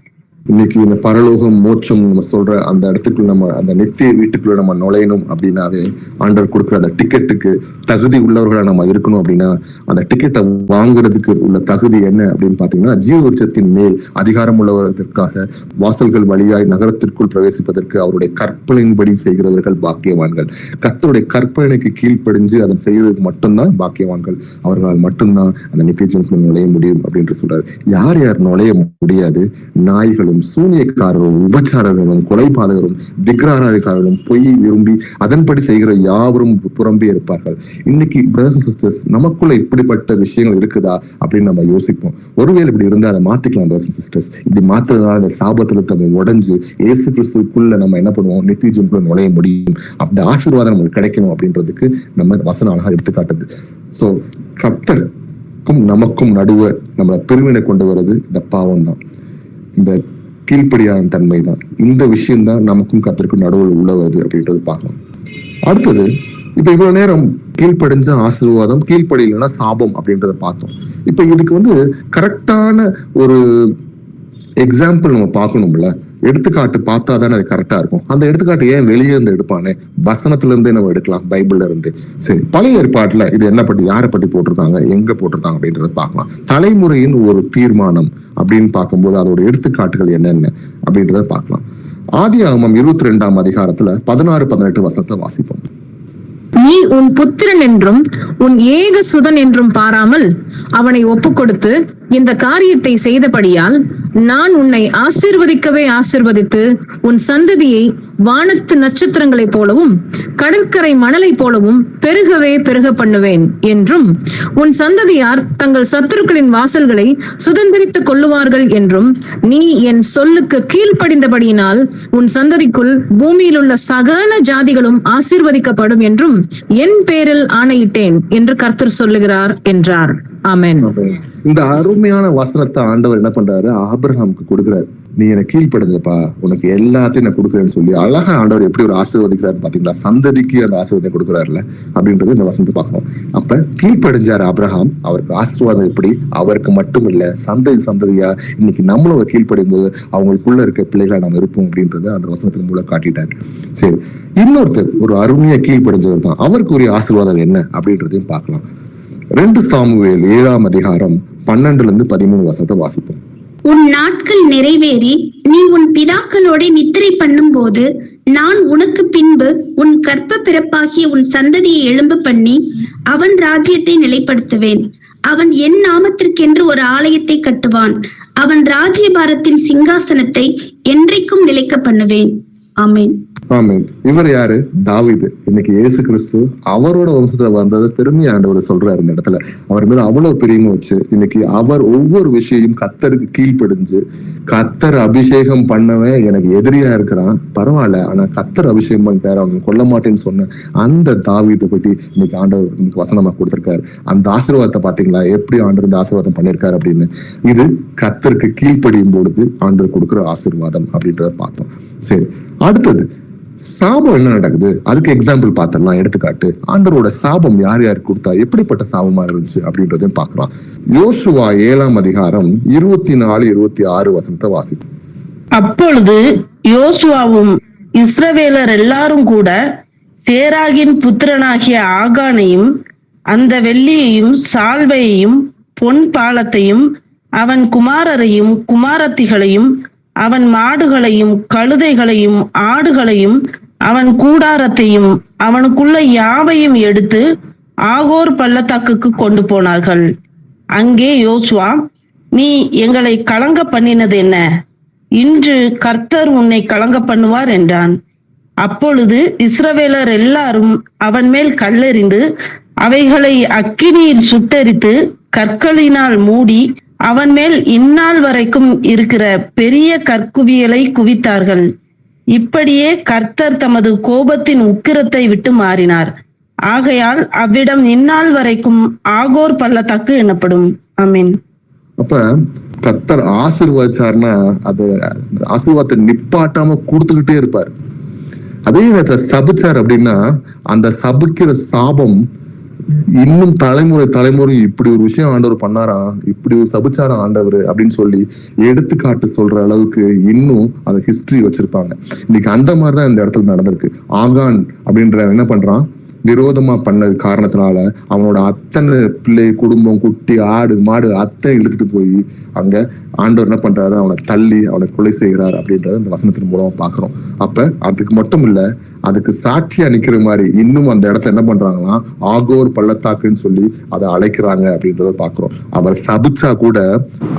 இன்னைக்கு இந்த பரலோகம் மோட்சம் நம்ம சொல்ற அந்த இடத்துக்குள்ள, நம்ம அந்த நித்திய வீட்டுக்குள்ள நம்ம நுழையணும் அப்படின்னாவே ஆண்டவர் கொடுக்குற அந்த டிக்கெட்டுக்கு தகுதி உள்ளவர்களா நம்ம இருக்கணும். அப்படின்னா அந்த டிக்கெட்டை வாங்குறதுக்கு உள்ள தகுதி என்ன அப்படின்னு பாத்தீங்கன்னா, ஜீவ விருட்சத்தின் மேல் அதிகாரம் உள்ளவதற்காக வாசல்கள் வழியாய் நகரத்திற்குள் பிரவேசிப்பதற்கு அவருடைய கற்பனையின்படி செய்கிறவர்கள் பாக்கியவான்கள். கர்த்தருடைய கற்பனைக்கு கீழ்ப்படிஞ்சு அதை செய்யறதுக்கு மட்டும்தான் பாக்கியவான்கள். அவர்களால் மட்டும்தான் அந்த நித்திய ஜீவனுக்குள்ள நுழைய முடியும் அப்படின்னு சொல்றாரு. யார் யார் நுழைய முடியாது? நாய்களும் சூனியக்காரரும் விபச்சாரர்களும் கொலைபாதகரும் விக்கிரகாராதனைக்காரரும் பொய் விரும்பி அதன்படி செய்கிற யாவரும் புறம்பே இருப்பார்கள். இன்னைக்கு பிரதர்ஸ் அண்ட் சிஸ்டர்ஸ், நமக்குள்ள இப்படிப்பட்ட விஷயங்கள் இருக்குதா அப்படின்னு நம்ம யோசிப்போம். ஒருவேளை இப்படி இருந்தா அதை மாத்திக்கலாம் பிரதர்ஸ் அண்ட் சிஸ்டர்ஸ். இப்படி மாத்துறதுனால அந்த சாபத்துல நம்ம உடைஞ்சு இயேசு கிறிஸ்துக்குள்ள நம்ம என்ன பண்ணுவோம்? நித்திய ஜீவனுக்குள்ள நுழைய முடியும். அந்த ஆசீர்வாதம் நமக்கு கிடைக்கணும் அப்படின்றதுக்கு நம்ம வசனம் அழகா எடுத்துக்காட்டுது. சோ கர்த்தருக்கும் நமக்கும் நடுவே நம்மளை பிரிவினை கொண்டு வர்றது இந்த பாவம் தான், இந்த கீழ்ப்படியான தன்மை தான். இந்த விஷயம் தான் நமக்கும் கர்த்தருக்கும் நடுவில் உள்ளவது அப்படின்றது பார்க்கலாம். அடுத்தது, இப்ப இவ்வளவு நேரம் கீழ்ப்படிஞ்ச ஆசீர்வாதம், கீழ்ப்படியலைன்னா சாபம் அப்படின்றத பார்த்தோம். இப்ப இதுக்கு கரெக்டான ஒரு எக்ஸாம்பிள் நம்ம பார்க்கணும்ல, எடுத்துக்காட்டு பார்த்தா தானே அது கரெக்டா இருக்கும். அந்த எடுத்துக்காட்டு ஏன் வெளியே இருந்து எடுப்பானே? வசனத்துல இருந்தே நம்ம எடுக்கலாம், பைபிள்ல இருந்து. சரி, பழைய ஏற்பாட்டுல இது என்ன பற்றி, யாரை பற்றி போட்டிருக்காங்க, எங்க போட்டிருக்காங்க அப்படின்றத பார்க்கலாம். தலைமுறையின் ஒரு தீர்மானம் அப்படின்னு பார்க்கும்போது அதோட எடுத்துக்காட்டுகள் என்னென்ன அப்படின்றத பார்க்கலாம். ஆதியாகமம் 22ஆம் அதிகாரத்துல 16-18 வசனத்தை வாசிப்போம். நீ உன் புத்திரன் என்றும் உன் ஏக சுதன் என்றும் பாராமல் அவனை ஒப்புக்கொடுத்து இந்த காரியத்தை செய்தபடியால் நான் உன்னை ஆசீர்வதிக்கவே ஆசீர்வதித்து உன் சந்ததியை வானத்து நட்சத்திரங்களைப் போலவும் கடற்கரை மணலை போலவும் பெருகவே பெருக பண்ணுவேன் என்றும் உன் சந்ததியார் தங்கள் சத்துருக்களின் வாசல்களை சுதந்திரித்துக் கொள்ளுவார்கள் என்றும் நீ என் சொல்லுக்கு கீழ்ப்படிந்தபடியினால் உன் சந்ததிக்குள் பூமியில் உள்ள சகல ஜாதிகளும் ஆசீர்வதிக்கப்படும் என்றும் என் பேரில் ஆணையிட்டேன் என்று கர்த்தர் சொல்லுகிறார் என்றார். ஆமென். இந்த அருமையான வசனத்தை ஆண்டவர் என்ன பண்றாரு? ஆபிரகாமுக்கு கொடுக்கிறாரு. நீ எனக்கு கீழ்ப்படுங்கப்பா, உனக்கு எல்லாத்தையும் நான் கொடுக்குறேன்னு சொல்லி அழகா ஆண்டவர் எப்படி ஒரு ஆசீர்வதிக்கிறாரு பாத்தீங்களா? சந்ததிக்கு அந்த ஆசீர்வாதம் கொடுக்குறாருல அப்படின்றது இந்த வசனத்தை பார்க்கணும். அப்ப கீழ்ப்படிஞ்சாரு ஆபிரகாம், அவருக்கு ஆசீர்வாதம் எப்படி? அவருக்கு மட்டும் இல்ல, சந்ததியா இன்னைக்கு நம்மளும் அவர் கீழ்ப்படும் போது அவங்களுக்குள்ள இருக்க பிள்ளைகளை நம்ம இருப்போம் அப்படின்றத அந்த வசனத்தின் மூலம் காட்டிட்டாரு. சரி, இன்னொருத்தர் ஒரு அருமையா கீழ்ப்படிஞ்சவர் தான், அவருக்கு ஒரு ஆசீர்வாதம் என்ன அப்படின்றதையும் பார்க்கலாம். 2 சாமுவேல் 7ஆம் அதிகாரம் 12-13 வசனத்தை வாசிப்போம். உன் நாட்கள் நிறைவேறி நீ உன் பிதாக்களோட நித்திரை பண்ணும் போது நான் உனக்கு பின்பு உன் கற்ப பிறப்பாகிய உன் சந்ததியை எழும்ப பண்ணி அவன் ராஜ்யத்தை நிலைப்படுத்துவேன். அவன் என் நாமத்திற்கென்று ஒரு ஆலயத்தை கட்டுவான். அவன் ராஜ்யபாரத்தின் சிங்காசனத்தை என்றைக்கும் நிலைக்க பண்ணுவேன். ஆமென். ஆமென். இவர் யாரு? தாவீது. இன்னைக்கு இயேசு கிறிஸ்து அவரோட வம்சத்துல வந்ததை பெருமையா ஆண்டவர் சொல்றாரு இந்த இடத்துல. அவர் மேல அவ்வளவு பிரியமா வச்சு இன்னைக்கு அவர் ஒவ்வொரு விஷயம் கர்த்தருக்கு கீழ்ப்படிஞ்சு, கர்த்தர் அபிஷேகம் பண்ணவன் எனக்கு எதிரியா இருக்கிறான், பரவாயில்ல, ஆனா கர்த்தர் அபிஷேகம் பண்ணிட்டாரு, அவன் கொல்ல மாட்டேன்னு சொன்ன அந்த தாவீதை பத்தி இன்னைக்கு ஆண்டவர் இன்னைக்கு வசனமா கொடுத்திருக்காரு. அந்த ஆசீர்வாதத்தை பாத்தீங்களா, எப்படி ஆண்டவர் இந்த ஆசீர்வாதம் பண்ணிருக்காரு அப்படின்னு. இது கர்த்தருக்கு கீழ்ப்படியும் பொழுது ஆண்டவர் கொடுக்கிற ஆசீர்வாதம் அப்படின்றத பார்த்தோம். சரி, அடுத்தது சாபம் என்ன நடக்குது, அதுக்கு எக்ஸாம்பிள் பார்த்திடலாம். எடுத்துக்காட்டு, ஆண்டவரோட சாபம் யார் யாருக்கு கொடுத்தா, எப்படிப்பட்ட சாபமா இருந்துச்சு அப்படின்றதையும் பார்க்கலாம். யோசுவா 7ஆம் அதிகாரம் 24, 26 வசனத்தை வாசிப்போம். அப்பொழுது யோசுவாவும் இஸ்ரவேலர் எல்லாரும் கூட சேராகின் புத்திரனாகிய ஆகானையும் அந்த வெள்ளியையும் சால்வையையும் பொன் பாலத்தையும் அவன் குமாரரையும் குமாரத்திகளையும் அவன் மாடுகளையும் கழுதைகளையும் ஆடுகளையும் அவன் கூடாரத்தையும் அவனுக்குள்ள யாவையும் எடுத்து ஆகோர் பள்ளத்தாக்குக்கு கொண்டு போனார்கள். அங்கே யோசுவா, நீ எங்களை கலங்க பண்ணினது என்ன? இன்று கர்த்தர் உன்னை கலங்க பண்ணுவார் என்றான். அப்பொழுது இஸ்ரவேலர் எல்லாரும் அவன் மேல் கல்லெறிந்து அவைகளை அக்கினியில் சுட்டெரித்து கற்களினால் மூடி அவன் மேல் இந்நாள் வரைக்கும் இருக்கிற பெரிய கற்குவியலை குவித்தார்கள். இப்படியே கர்த்தர் தமது கோபத்தின் உக்கிரத்தை விட்டு மாறினார். ஆகையால் அவ்விடம் இந்நாள் வரைக்கும் ஆகோர் பள்ளத்தாக்கு எனப்படும். ஆமென். அப்ப கர்த்தர் ஆசீர்வதிச்சார்னா அது ஆசீர்வாதத்தை நிப்பாட்டாம கொடுத்துக்கிட்டே இருப்பார். அதே நேரத்துல சபிச்சார் அப்படின்னா அந்த சபிக்கிற சாபம் இன்னும் தலைமுறை இப்படி ஒரு விஷயம் ஆண்டவர் பண்ணாரா, இப்படி ஒரு சபிச்சாரா ஆண்டவர் அப்படின்னு சொல்லி எடுத்துக்காட்டு சொல்ற அளவுக்கு இன்னும் அந்த ஹிஸ்டரி வச்சிருப்பாங்க. இன்னைக்கு அந்த மாதிரிதான் இந்த இடத்துல நடந்திருக்கு. ஆகான் அப்படின்ற என்ன பண்றான், விரோதமா பண்ணது காரணத்தினால அவனோட அத்தனை பிள்ளை, குடும்பம், குட்டி, ஆடு, மாடு அத்தனை இழுத்துட்டு போய் அங்க ஆண்டவர் என்ன பண்றாரு, அவனை தள்ளி அவனை கொலை செய்கிறார் அப்படின்றத இந்த வசனத்தின் மூலமா பாக்குறோம். அப்ப அதுக்கு மட்டும் இல்ல, அதுக்கு சாட்சியா நிக்கிற மாதிரி இன்னும் அந்த இடத்துல என்ன பண்றாங்கன்னா ஆகோர் பள்ளத்தாக்குன்னு சொல்லி அதை அழைக்கிறாங்க அப்படின்றத பாக்குறோம். அவர் சபிச்சா கூட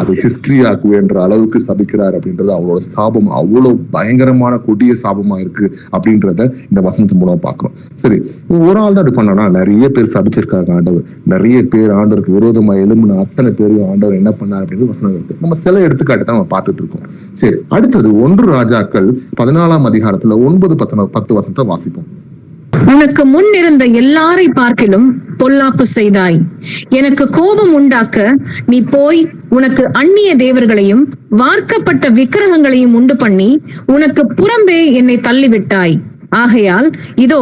அது ஹிஸ்டரி ஆக்குவேன்ற அளவுக்கு சபிக்கிறார் அப்படின்றது அவளோட சாபம் அவ்வளவு பயங்கரமான கொடிய சாபமா இருக்கு அப்படின்றத இந்த வசனத்தின் மூலமா பாக்குறோம். சரி, ஒரு ஆள் தான் அது பண்ணனா, நிறைய பேர் சபிச்சிருக்காங்க ஆண்டவர். நிறைய பேர் ஆண்டவருக்கு விரோதமா எழும்புன அத்தனை பேரையும் ஆண்டவர் என்ன பண்ணார் அப்படின்னு வசனம் இருக்கு. நம்ம சில எடுத்துக்காட்டு தான் நம்ம பார்த்துட்டு இருக்கோம். சரி, அடுத்தது 1 ராஜாக்கள் 14ஆம் அதிகாரத்துல 9-10 வசனத்தை வாசிப்போம். உனக்கு முன் இருந்த எல்லாரை பார்க்கிலும் பொல்லாப்பு செய்தாய். எனக்கு கோபம் உண்டாக்க நீ போய் உனக்கு அந்நிய தேவர்களையும் வார்க்கப்பட்ட விக்கிரகங்களையும் உண்டு பண்ணி உனக்கு புறம்பே என்னை தள்ளிவிட்டாய். ஆகையால் இதோ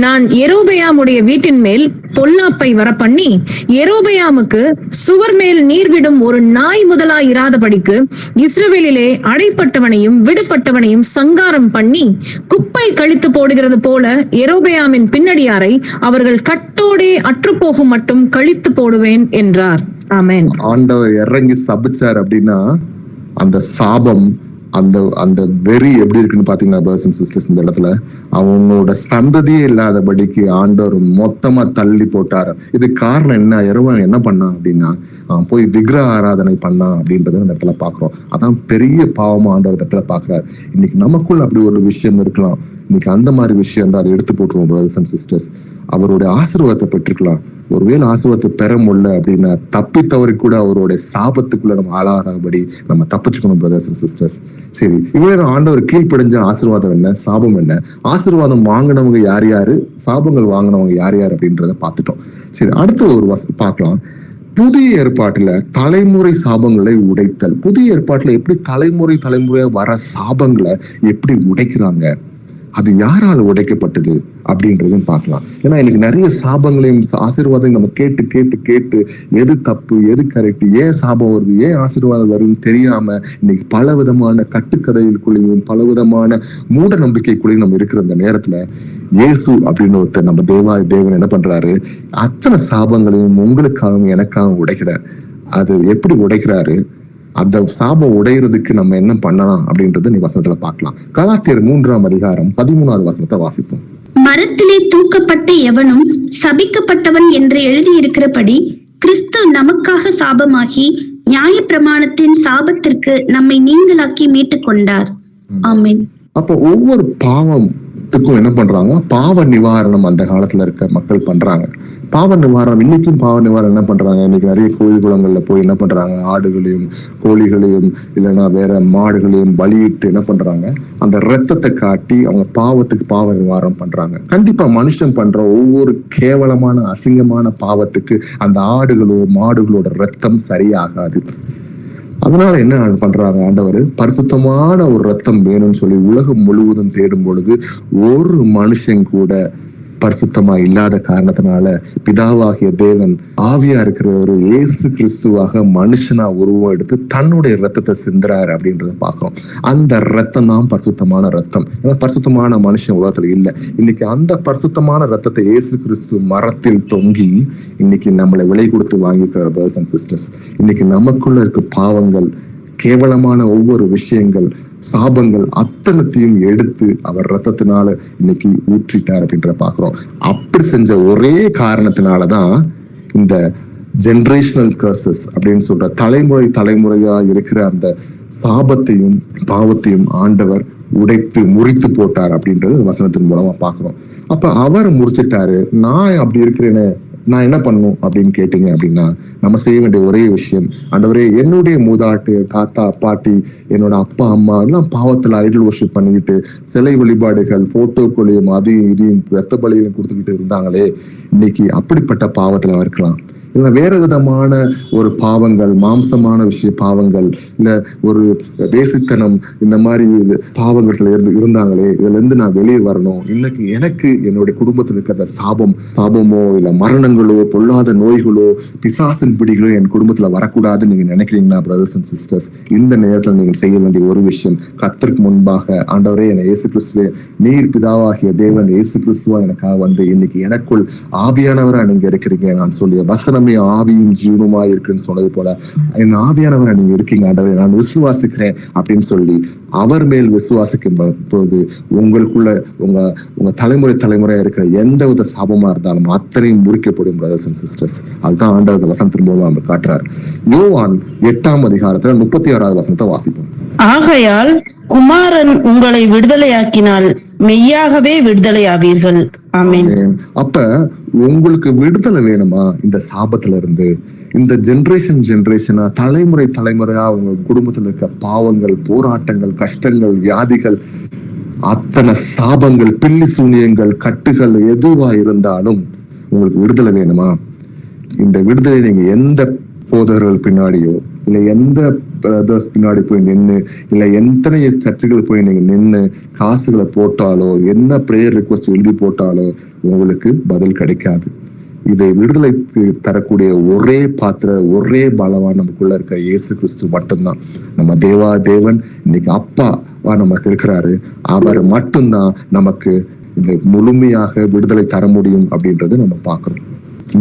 நான் யெரொபெயாமுடைய வீட்டின் மேல் பொல்லாப்பை வரப்பண்ணி யெரொபெயாமுக்கு சுவர் மேல் நீர்விடும் ஒரு நாய் முதலாய் இராதபடிக்கு இஸ்ரவேலிலே அடைப்பட்டவனையும் விடுபட்டவனையும் சங்காரம் பண்ணி குப்பை கழித்து போடுகிறது போல யெரொபெயாமின் பின்னடியாரை அவர்கள் கட்டோடே அற்றுப்போகும் மட்டும் கழித்து போடுவேன் என்றார். ஆமென். ஆண்டவர் இறங்கி சபிச்சார் அப்படின்னா அந்த சாபம், அந்த வெறி எப்படி இருக்குன்னு பாத்தீங்கன்னா பிரதர்ஸ் அண்ட் சிஸ்டர்ஸ், இந்த இடத்துல அவனோட சந்ததியே இல்லாதபடிக்கு ஆண்டவர் மொத்தமா தள்ளி போட்டார். இது காரணம் என்ன, யெரொபெயாம் என்ன பண்ணான் அப்படின்னா அவன் போய் விக்கிரக ஆராதனை பண்ணான் அப்படின்றத இந்த இடத்துல பாக்குறோம். அதான் பெரிய பாவமா ஆண்டவர் இடத்துல பாக்குறாரு. இன்னைக்கு நமக்குள்ள அப்படி ஒரு விஷயம் இருக்கலாம். இன்னைக்கு அந்த மாதிரி விஷயம் தான் அதை எடுத்து போட்டுருவோம் பிரதர்ஸ் அண்ட் சிஸ்டர்ஸ். அவருடைய ஆசீர்வாதத்தை பெற்றுக்கலாம். ஒருவேளை ஆசீர்வாதத்தை பெற முடியல அப்படின்னா தப்பி தவறி கூட அவருடைய சாபத்துக்குள்ள நம்ம ஆளாகாதபடி நம்ம தப்பிச்சுக்கணும் பிரதர்ஸ் அண்ட் சிஸ்டர்ஸ். சரி, இவ்வளவு ஆண்டவர் கீழ்ப்படிஞ்ச ஆசீர்வாதம் என்ன, சாபம் என்ன, ஆசீர்வாதம் வாங்கினவங்க யார் யாரு, சாபங்கள் வாங்கினவங்க யார் யார் அப்படின்றத பார்த்துட்டோம். சரி, அடுத்தது ஒரு பார்க்கலாம். புதிய ஏற்பாட்டுல தலைமுறை சாபங்களை உடைத்தல். புதிய ஏற்பாட்டுல எப்படி தலைமுறையா வர சாபங்களை எப்படி உடைக்கிறாங்க, அது யாரால உடைக்கப்பட்டது அப்படின்றதும் பார்க்கலாம். ஏன்னா இன்னைக்கு நிறைய சாபங்களையும் ஆசீர்வாதம் நம்ம கேட்டு கேட்டு கேட்டு எது தப்பு எது கரெக்ட், ஏன் சாபம் வருது ஏன் ஆசீர்வாதம் வரும்னு தெரியாம இன்னைக்கு பல விதமான கட்டுக்கதைகளுக்குள்ளேயும் பல விதமான மூட நம்பிக்கைக்குள்ளேயும் நம்ம இருக்கிற அந்த நேரத்துல இயேசு அப்படின்னு ஒருத்தர் நம்ம தேவன் என்ன பண்றாரு, அத்தனை சாபங்களையும் உங்களுக்காகவும் எனக்காகவும் உடைக்கிறார். அது எப்படி உடைக்கிறாரு, அந்த சாபம் உடையிறதுக்கு நம்ம என்ன பண்ணலாம் அப்படின்றத நீ வசனத்துல பார்க்கலாம். கலாத்தியர் 3ஆம் அதிகாரம் 13வது வசனத்தை வாசிப்போம். மரத்திலே தூக்கப்பட்ட எவனும் சபிக்கப்பட்டவன் என்று எழுதியிருக்கிறபடி கிறிஸ்து நமக்காக சாபமாகி நியாயப்பிரமாணத்தின் சாபத்திற்கு நம்மை நீங்களாக்கி மீட்டுக் கொண்டார். ஆமென். அப்போ ஒவ்வொரு பாவத்துக்கும் என்ன பண்றாங்க, பாவ நிவாரணம் அந்த காலத்துல இருக்க மக்கள் பண்றாங்க. பாவ நிவாரணம் இன்னைக்கும் பாவ நிவாரணம் என்ன பண்றாங்க, இன்னைக்கு நிறைய கோயில் குளங்கள்ல போய் என்ன பண்றாங்க, ஆடுகளையும் கோழிகளையும் இல்லைன்னா வேற மாடுகளையும் பலியிட்டு என்ன பண்றாங்க, அந்த ரத்தத்தை காட்டி அவங்க பாவத்துக்கு பாவ நிவாரணம் பண்றாங்க. கண்டிப்பா மனுஷன் பண்ற ஒவ்வொரு கேவலமான அசிங்கமான பாவத்துக்கு அந்த ஆடுகளோ மாடுகளோட ரத்தம் சரியாகாது. அதனால என்ன பண்றாங்க, ஆண்டவர் பரிசுத்தமான ஒரு ரத்தம் வேணும்னு சொல்லி உலகம் முழுவதும் தேடும் பொழுது ஒரு மனுஷன் கூட பரிசுத்தமா இல்லாத காரணத்தினால பிதாவாகிய தேவன் ஆவியா இருக்கிற ஒரு இயேசு கிறிஸ்துவாக மனுஷனா உருவம் எடுத்து தன்னுடைய ரத்தத்தை சிந்துறாரு அப்படின்றத பாக்குறோம். அந்த ரத்தம் தான் பரிசுத்தமான ரத்தம். பரிசுத்தமான மனுஷன் உலகத்துல இல்ல. இன்னைக்கு அந்த பரிசுத்தமான ரத்தத்தை இயேசு கிறிஸ்து மரத்தில் தொங்கி இன்னைக்கு நம்மளை விலை கொடுத்து வாங்கிக்கிற பிரதர்ஸ் அண்ட் சிஸ்டர்ஸ், இன்னைக்கு நமக்குள்ள இருக்க பாவங்கள், கேவலமான ஒவ்வொரு விஷயங்கள், சாபங்கள் அத்தனத்தையும் எடுத்து அவர் ரத்தத்தினால இன்னைக்கு ஊற்றிட்டார் அப்படின்ற பாக்குறோம். அப்படி செஞ்ச ஒரே காரணத்தினாலதான் இந்த ஜெனரேஷனல் கர்சஸ் அப்படின்னு சொல்ற தலைமுறை தலைமுறையா இருக்கிற அந்த சாபத்தையும் பாவத்தையும் ஆண்டவர் உடைத்து முறித்து போட்டார் அப்படின்றது வசனத்தின் மூலமா பாக்குறோம். அப்ப அவர் முறிச்சிட்டாரு. நான் அப்படி இருக்கிறேன்னு நான் என்ன பண்ணணும் அப்படின்னு கேட்டீங்க அப்படின்னா, நம்ம செய்ய வேண்டிய ஒரே விஷயம், ஆண்டவரே என்னுடைய மூதாட்டு தாத்தா பாட்டி என்னோட அப்பா அம்மா எல்லாம் பாவத்துல ஐடல் வர்ஷிப் பண்ணிக்கிட்டு சிலை வழிபாடுகள் போட்டோக்களையும் அதையும் இதையும் ரத்த பலியையும் கொடுத்துக்கிட்டு இருந்தாங்களே, இன்னைக்கு அப்படிப்பட்ட பாவத்துல இருக்கலாம். இல்ல வேற விதமான ஒரு பாவங்கள், மாம்சமான விஷய பாவங்கள், இல்ல ஒரு வேசித்தனம், இந்த மாதிரி பாவங்கள்ல இருந்தாங்களே, இதுல இருந்து நான் வெளியே வரணும். இன்னைக்கு எனக்கு என்னுடைய குடும்பத்தில் இருக்கிற சாபமோ இல்ல மரணங்களோ பொல்லாத நோய்களோ பிசாசின் பிடிகளோ என் குடும்பத்துல வரக்கூடாதுன்னு நீங்க நினைக்கிறீங்களா பிரதர்ஸ் அண்ட் சிஸ்டர்ஸ்? இந்த நேரத்துல நீங்கள் செய்ய வேண்டிய ஒரு விஷயம், கர்த்தருக்கு முன்பாக ஆண்டவரே என இயேசு கிறிஸ்துவே, நீர் பிதாவாகிய தேவன் இயேசு கிறிஸ்துவா எனக்காக வந்து இன்னைக்கு எனக்குள் ஆவியானவரா நீங்க இருக்கிறீங்க நான் சொல்லிய வசனம் ஆவியும் ஜீவனுமா இருக்குன்னு சொன்னது போல என் ஆவியானவரை நீங்க இருக்கீங்க ஆண்டவரே, நான் விசுவாசிக்கிறேன் அப்படின்னு சொல்லி அவர் மேல் விசுவாசிக்கும் போது உங்களுக்குள்ள உங்க தலைமுறையா இருக்கிற எந்த வித சாபமா இருந்தாலும் அத்தனையும் முறிக்கப்படும் பிரதர்ஸ் அண்ட் சிஸ்டர்ஸ். அதுதான் ஆண்டவர் வசனத்தின் மூலம் நம்ம காட்டுறாரு. யோவான் 8ஆம் அதிகாரத்துல 36வது வசனத்தை வாசிப்போம். ஆகையால் குமாரன் உங்களை விடுதலையாக்கினால் மெய்யாகவே விடுதலையாவீர்கள். ஆமென். அப்ப உங்களுக்கு விடுதலை வேணுமா இந்த சாபத்துல இருந்து? இந்த ஜெனரேஷனா தலைமுறையா உங்க குடும்பத்துல இருக்க பாவங்கள், போராட்டங்கள், கஷ்டங்கள், வியாதிகள், அத்தனை சாபங்கள், பில்லி சூனியங்கள், கட்டுகள் எதுவா இருந்தாலும் உங்களுக்கு விடுதலை வேணுமா? இந்த விடுதலை நீங்க எந்த போதகர்கள் பின்னாடியோ இல்ல எந்த பிரதர்ஸ் பின்னாடி போய் நின்று இல்ல எத்தனை சர்ச்சுகளை போய் நீங்க நின்று காசுகளை போட்டாலோ என்ன பிரேயர் ரிக்வஸ்ட் எழுதி போட்டாலோ உங்களுக்கு பதில் கிடைக்காது. இதை விடுதலைக்கு தரக்கூடிய ஒரே ஒரே பலவான் நமக்குள்ள இருக்க இயேசு கிறிஸ்து மட்டும்தான். நம்ம தேவன் இன்னைக்கு அப்பாவா நமக்கு இருக்கிறாரு. அவர் மட்டும்தான் நமக்கு இந்த முழுமையாக விடுதலை தர முடியும் அப்படின்றது நம்ம பார்க்கிறோம்.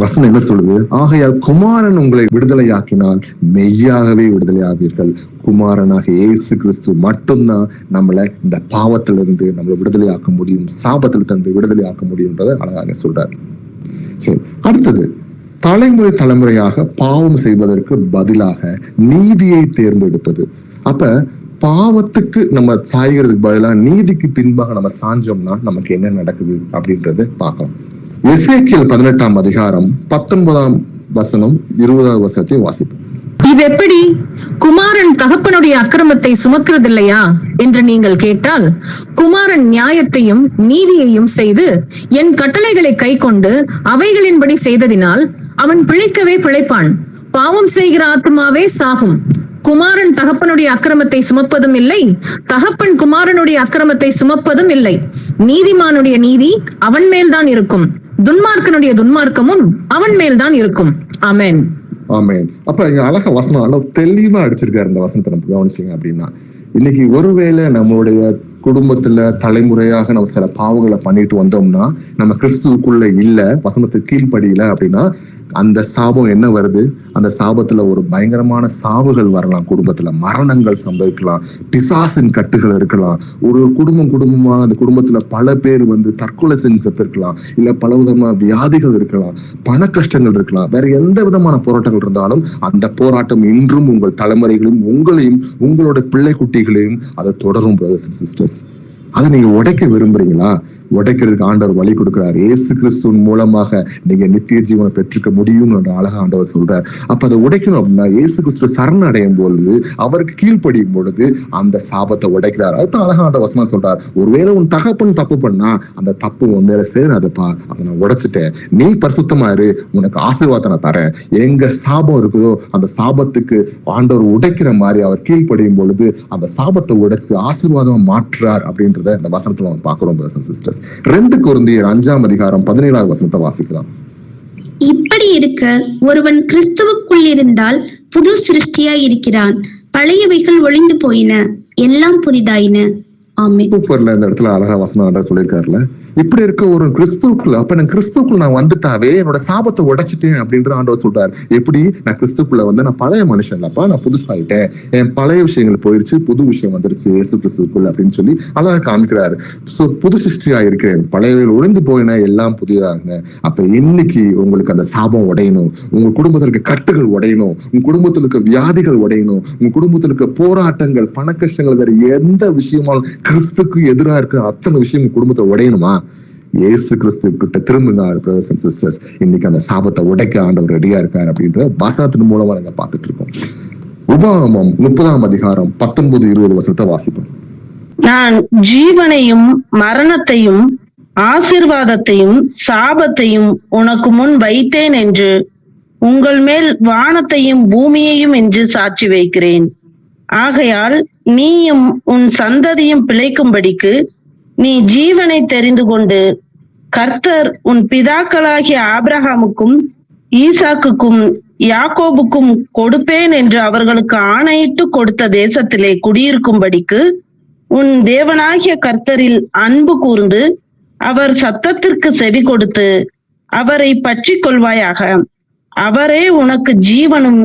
வசனம் என்ன சொல்லுது? ஆகையால் குமாரன் உங்களை விடுதலையாக்கினால் மெய்யாகவே விடுதலையாவீர்கள். குமாரனாக இயேசு கிறிஸ்து மட்டும்தான் நம்மளை இந்த பாவத்திலிருந்து நம்மளை விடுதலையாக்க முடியும், சாபத்துல தந்து விடுதலையாக்க முடியும்ன்றதை அழகாக சொல்றாரு. சரி, அடுத்தது தலைமுறையாக பாவம் செய்வதற்கு பதிலாக நீதியை தேர்ந்தெடுப்பது. அப்ப பாவத்துக்கு நம்ம சாய்கிறதுக்கு பதிலாக நீதிக்கு பின்பாக நம்ம சாஞ்சோம்னா நமக்கு என்ன நடக்குது அப்படின்றத பார்க்கலாம். எசேக்கியேல் 18ஆம் அதிகாரம் 19ஆம் வசனம் 20வது வசனத்தை வாசிப்போம். இது எப்படி? குமாரன் தகப்பனுடைய அக்கிரமத்தை சுமக்கிறதில்லையா என்று நீங்கள் கேட்டால், குமாரன் நியாயத்தையும் நீதியையும் செய்து என் கட்டளைகளை கைக்கொண்டு அவைகளின்படி செய்ததினால் அவன் பிழைக்கவே பிழைப்பான். பாவம் செய்கிற ஆத்மாவே சாகும். குமாரன் தகப்பனுடைய அக்கிரமத்தை சுமப்பதும் இல்லை, தகப்பன் குமாரனுடைய அக்கிரமத்தை சுமப்பதும் இல்லை. நீதிமானுடைய நீதி அவன் மேல்தான் இருக்கும், துன்மார்க்கனுடைய துன்மார்க்கமும் அவன் மேல்தான் இருக்கும். ஆமென். ஆமென். அப்ப இங்க அழகா வசனம் அளவு தெளிவா அடிச்சிருக்காரு. இந்த வசனத்தை நம்ம கவனிச்சீங்க அப்படின்னா, இன்னைக்கு ஒருவேளை நம்மளுடைய குடும்பத்துல தலைமுறையாக நம்ம சில பாவங்களை பண்ணிட்டு வந்தோம்னா, நம்ம கிறிஸ்துவுக்குள்ள இல்ல, வசனத்துக்கு கீழ்ப்படியில அப்படின்னா அந்த சாபம் என்ன வருது? அந்த சாபத்துல ஒரு பயங்கரமான சாவுகள் வரலாம், குடும்பத்துல மரணங்கள் சம்பவிக்கலாம், பிசாசின் கட்டுகள் இருக்கலாம், ஒரு குடும்பமா அந்த குடும்பத்துல பல பேர் வந்து தற்கொலை செஞ்சு செத்துருக்கலாம், இல்ல பல விதமான வியாதிகள் இருக்கலாம், பண கஷ்டங்கள் இருக்கலாம், வேற எந்த விதமான போராட்டங்கள் இருந்தாலும் அந்த போராட்டம் இன்றும் உங்கள் தலைமுறைகளையும் உங்களையும் உங்களோட பிள்ளை குட்டிகளையும் அதை தொடரும். பிரதர்ஸ் அண்ட் சிஸ்டர்ஸ், அதை நீங்க உடைக்க விரும்புறீங்களா? உடைக்கிறதுக்கு ஆண்டவர் வழி கொடுக்கிறார். இயேசு கிறிஸ்துவின் மூலமாக நீங்க நித்திய ஜீவனை பெற்றுக்க முடியும்னு அழகா ஆண்டவர் சொல்றார். அப்ப அதை உடைக்கணும் அப்படின்னா இயேசு கிறிஸ்து சரணடையும் பொழுது, அவருக்கு கீழ்ப்படியும் பொழுது அந்த சாபத்தை உடைக்கிறார். அதுதான் அழகா ஆண்டவர் வசமா சொல்றார். ஒருவேளை உன் தகப்பன் தப்பு பண்ணா அந்த தப்பு உன் மேல சேராதுப்பா, அதை நான் உடைச்சிட்டேன், நீ பரிசுத்தமா இரு, உனக்கு ஆசீர்வாதத்தை நான் தரேன். எங்க சாபம் இருக்குதோ அந்த சாபத்துக்கு ஆண்டவர் உடைக்கிற மாதிரி அவர் கீழ்ப்படியும் பொழுது அந்த சாபத்தை உடைச்சு ஆசீர்வாதம் மாற்றுறார் அப்படின்றத இந்த வசனத்துல நம்ம பாக்குறோம். சிஸ்டர்ஸ், 2 கொரிந்தியர் 5ஆம் அதிகாரம் 17ஆவது வசனத்தை வாசிக்கலாம். இப்படி இருக்க ஒருவன் கிறிஸ்துவுக்குள் இருந்தால் புது சிருஷ்டியாய் இருக்கிறான், பழையவைகள் ஒளிந்து போயின, எல்லாம் புதிதாயின. ஆமென். சூப்பர்ல, இந்த இடத்துல அழகா வசனம் சொல்லியிருக்காருல. இப்படி இருக்க ஒரு கிறிஸ்துவுக்குள்ள, அப்ப நான் கிறிஸ்துவுக்குள்ள நான் வந்துட்டாவே என்னோட சாபத்தை உடைச்சிட்டேன் அப்படின்ற ஆண்டவர் சொல்றாரு. எப்படி? நான் கிறிஸ்துக்குள்ள வந்து நான் பழைய மனுஷன் இல்லப்பா, நான் புதுசாயிட்டேன், என் பழைய விஷயங்கள் போயிருச்சு, புது விஷயம் வந்துருச்சு இயேசு கிறிஸ்துக்குள்ள அப்படின்னு சொல்லி அழகா காமிக்கிறாரு. சோ புது சிருஷ்டியா இருக்கிறேன், பழையவைகள் ஒளிந்து போயின, எல்லாம் புதியதாங்க. அப்ப இன்னைக்கு உங்களுக்கு அந்த சாபம் உடையணும், உங்க குடும்பத்துல இருக்க கட்டுகள் உடையணும், உங்க குடும்பத்துல இருக்க வியாதிகள் உடையணும், உங்க குடும்பத்துல இருக்க போராட்டங்கள், பண கஷ்டங்கள், வேற எந்த விஷயமாலும் கிறிஸ்துக்கு எதிராக இருக்கிற அத்தனை விஷயம் உங்க குடும்பத்தை உடையணுமா? இயேசு கிறிஸ்து கிட்ட திரும்புங்க பிரதர்ஸ் அண்ட் சிஸ்டர்ஸ். இன்னைக்கு அந்த சாபத்தை உடைக்க ஆண்டவர் ரெடியா இருக்காரு அப்படின்ற வசனத்தின் மூலமா நாங்க பார்த்துட்டு இருக்கோம். உபாகமம் 30ஆம் அதிகாரம் 19-20 வசனத்தை வாசிப்போம். நான் ஜீவனையும் மரணத்தையும் ஆசீர்வாதத்தையும் சாபத்தையும் உனக்கு முன் வைத்தேன் என்று உங்கள் மேல் வானத்தையும் பூமியையும் என்று சாட்சி வைக்கிறேன். ஆகையால் நீயும் உன் சந்ததியும் பிழைக்கும்படிக்கு நீ ஜீவனை தெரிந்து கொண்டு கர்த்தர் உன் பிதாக்களாகிய ஆபிரகாமுக்கும் ஈசாக்குக்கும் யாக்கோபுக்கும் கொடுப்பேன் என்று அவர்களுக்கு ஆணையிட்டு கொடுத்த தேசத்திலே குடியிருக்கும்படிக்கு உன் தேவனாகிய கர்த்தரில் அன்பு கூர்ந்து அவர் சத்தத்திற்கு செவி கொடுத்து அவரை பற்றி கொள்வாயாக. அவரே உனக்கு ஜீவனும்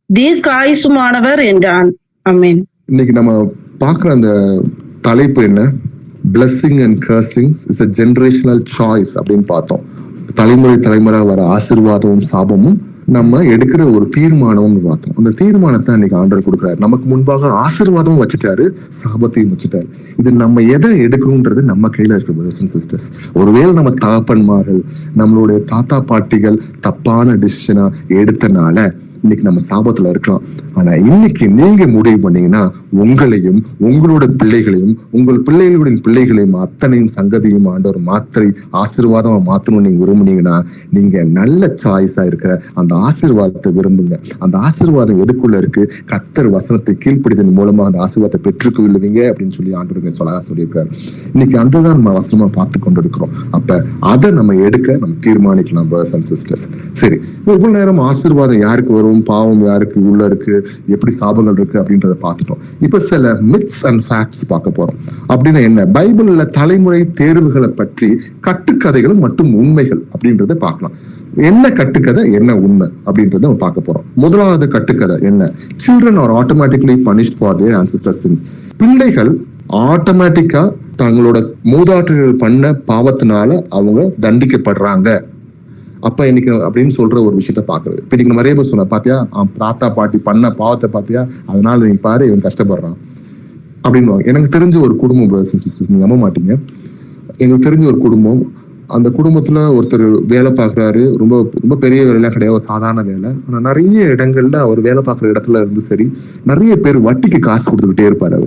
தீர்க்காயுசுமானவர் என்றான். ஆமென். இன்னைக்கு நம்ம பார்க்கிற அந்த தலைப்பு என்ன? Blessing and cursings is a generational choice அப்படின்னு பார்த்தோம். தலைமுறை வர ஆசீர்வாதமும் சாபமும் நம்ம எடுக்கிற ஒரு தீர்மானம்னு பார்த்தோம். அந்த தீர்மானத்தை இன்னைக்கு ஆண்டவர் கொடுக்கிறாரு. நமக்கு முன்பாக ஆசீர்வாதமும் வச்சுட்டாரு, சாபத்தையும் வச்சுட்டாரு. இது நம்ம எதை எடுக்கணும்ன்றது நம்ம கையில இருக்கு பிரதர்ஸ் அண்ட் சிஸ்டர்ஸ். ஒருவேளை நம்ம தகப்பன்மார்கள், நம்மளுடைய தாத்தா பாட்டிகள் தப்பான டிசிஷனா எடுத்தனால இன்னைக்கு நம்ம சாபத்துல இருக்கலாம். ஆனா இன்னைக்கு நீங்க முடிவு பண்ணீங்கன்னா உங்களையும் உங்களோட பிள்ளைகளையும் உங்கள் பிள்ளைகளுடைய பிள்ளைகளையும் அத்தனையும் சங்கதியும் ஆண்டவர் மாத்திரை ஆசீர்வாதமா மாத்தணும் நீங்க விரும்புனீங்கன்னா நீங்க நல்ல சாய்ஸா இருக்கிற அந்த ஆசீர்வாதத்தை விரும்புங்க. அந்த ஆசீர்வாதம் எதுக்குள்ள இருக்கு? கர்த்தர் வசனத்தை கீழ்ப்படிதன் மூலமா அந்த ஆசீர்வாதத்தை பெற்றுக்கொள்ளுவீங்க அப்படின்னு சொல்லி ஆண்டவர் சொல்லியிருக்காரு. இன்னைக்கு அதுதான் நம்ம வசனமா பார்த்து கொண்டு இருக்கிறோம். அப்ப அதை நம்ம எடுக்க நம்ம தீர்மானிக்கலாம் பிரதர்ஸ் அண்ட் சிஸ்டர்ஸ். சரி, இவ்வளவு நேரம் ஆசீர்வாதம் யாருக்கு வரும், பாவம் யாருக்கு உள்ள இருக்கு, எப்படி சாபங்கள் இருக்கு அப்படின்றத பார்த்துட்டோம். இப்ப சில மித்ஸ் அண்ட் ஃபேக்ட்ஸ் பார்க்க போறோம். அப்படின்னா என்ன? பைபிள்ல தலைமுறை தேர்வுகளை பற்றி கட்டுக்கதைகளும் மற்றும் உண்மைகள் அப்படின்றத பார்க்கலாம். என்ன கட்டுக்கதை, என்ன உண்மை அப்படின்றத நம்ம பார்க்க போறோம். முதலாவது கட்டுக்கதை என்ன? Children are automatically punished for their ancestors since. பிள்ளைகள் ஆட்டோமேட்டிக்கா தங்களோட மூதாட்டிகள் பண்ண பாவத்தினால அவங்க தண்டிக்கப்படுறாங்க. அப்ப இன்னைக்கு அப்படின்னு சொல்ற ஒரு விஷயத்த பாக்குறது. இப்ப நீங்க நிறைய பேர் சொன்ன பாத்தியா, தாத்தா பாட்டி பண்ண பாவத்தை பாத்தியா, அதனால நீ பாரு இவன் கஷ்டப்படுறான் அப்படின்னு. எனக்கு தெரிஞ்ச ஒரு குடும்பம், நீங்க நம்ப மாட்டீங்க, எங்களுக்கு தெரிஞ்ச ஒரு குடும்பம். அந்த குடும்பத்துல ஒருத்தர் வேலை பாக்குறாரு, ரொம்ப ரொம்ப பெரிய வேலையெல்லாம் கிடையாது, சாதாரண வேலை. ஆனா நிறைய இடங்கள்ல அவர் வேலை பார்க்குற இடத்துல இருந்து சரி நிறைய பேர் வட்டிக்கு காசு கொடுத்துக்கிட்டே இருப்பாரு.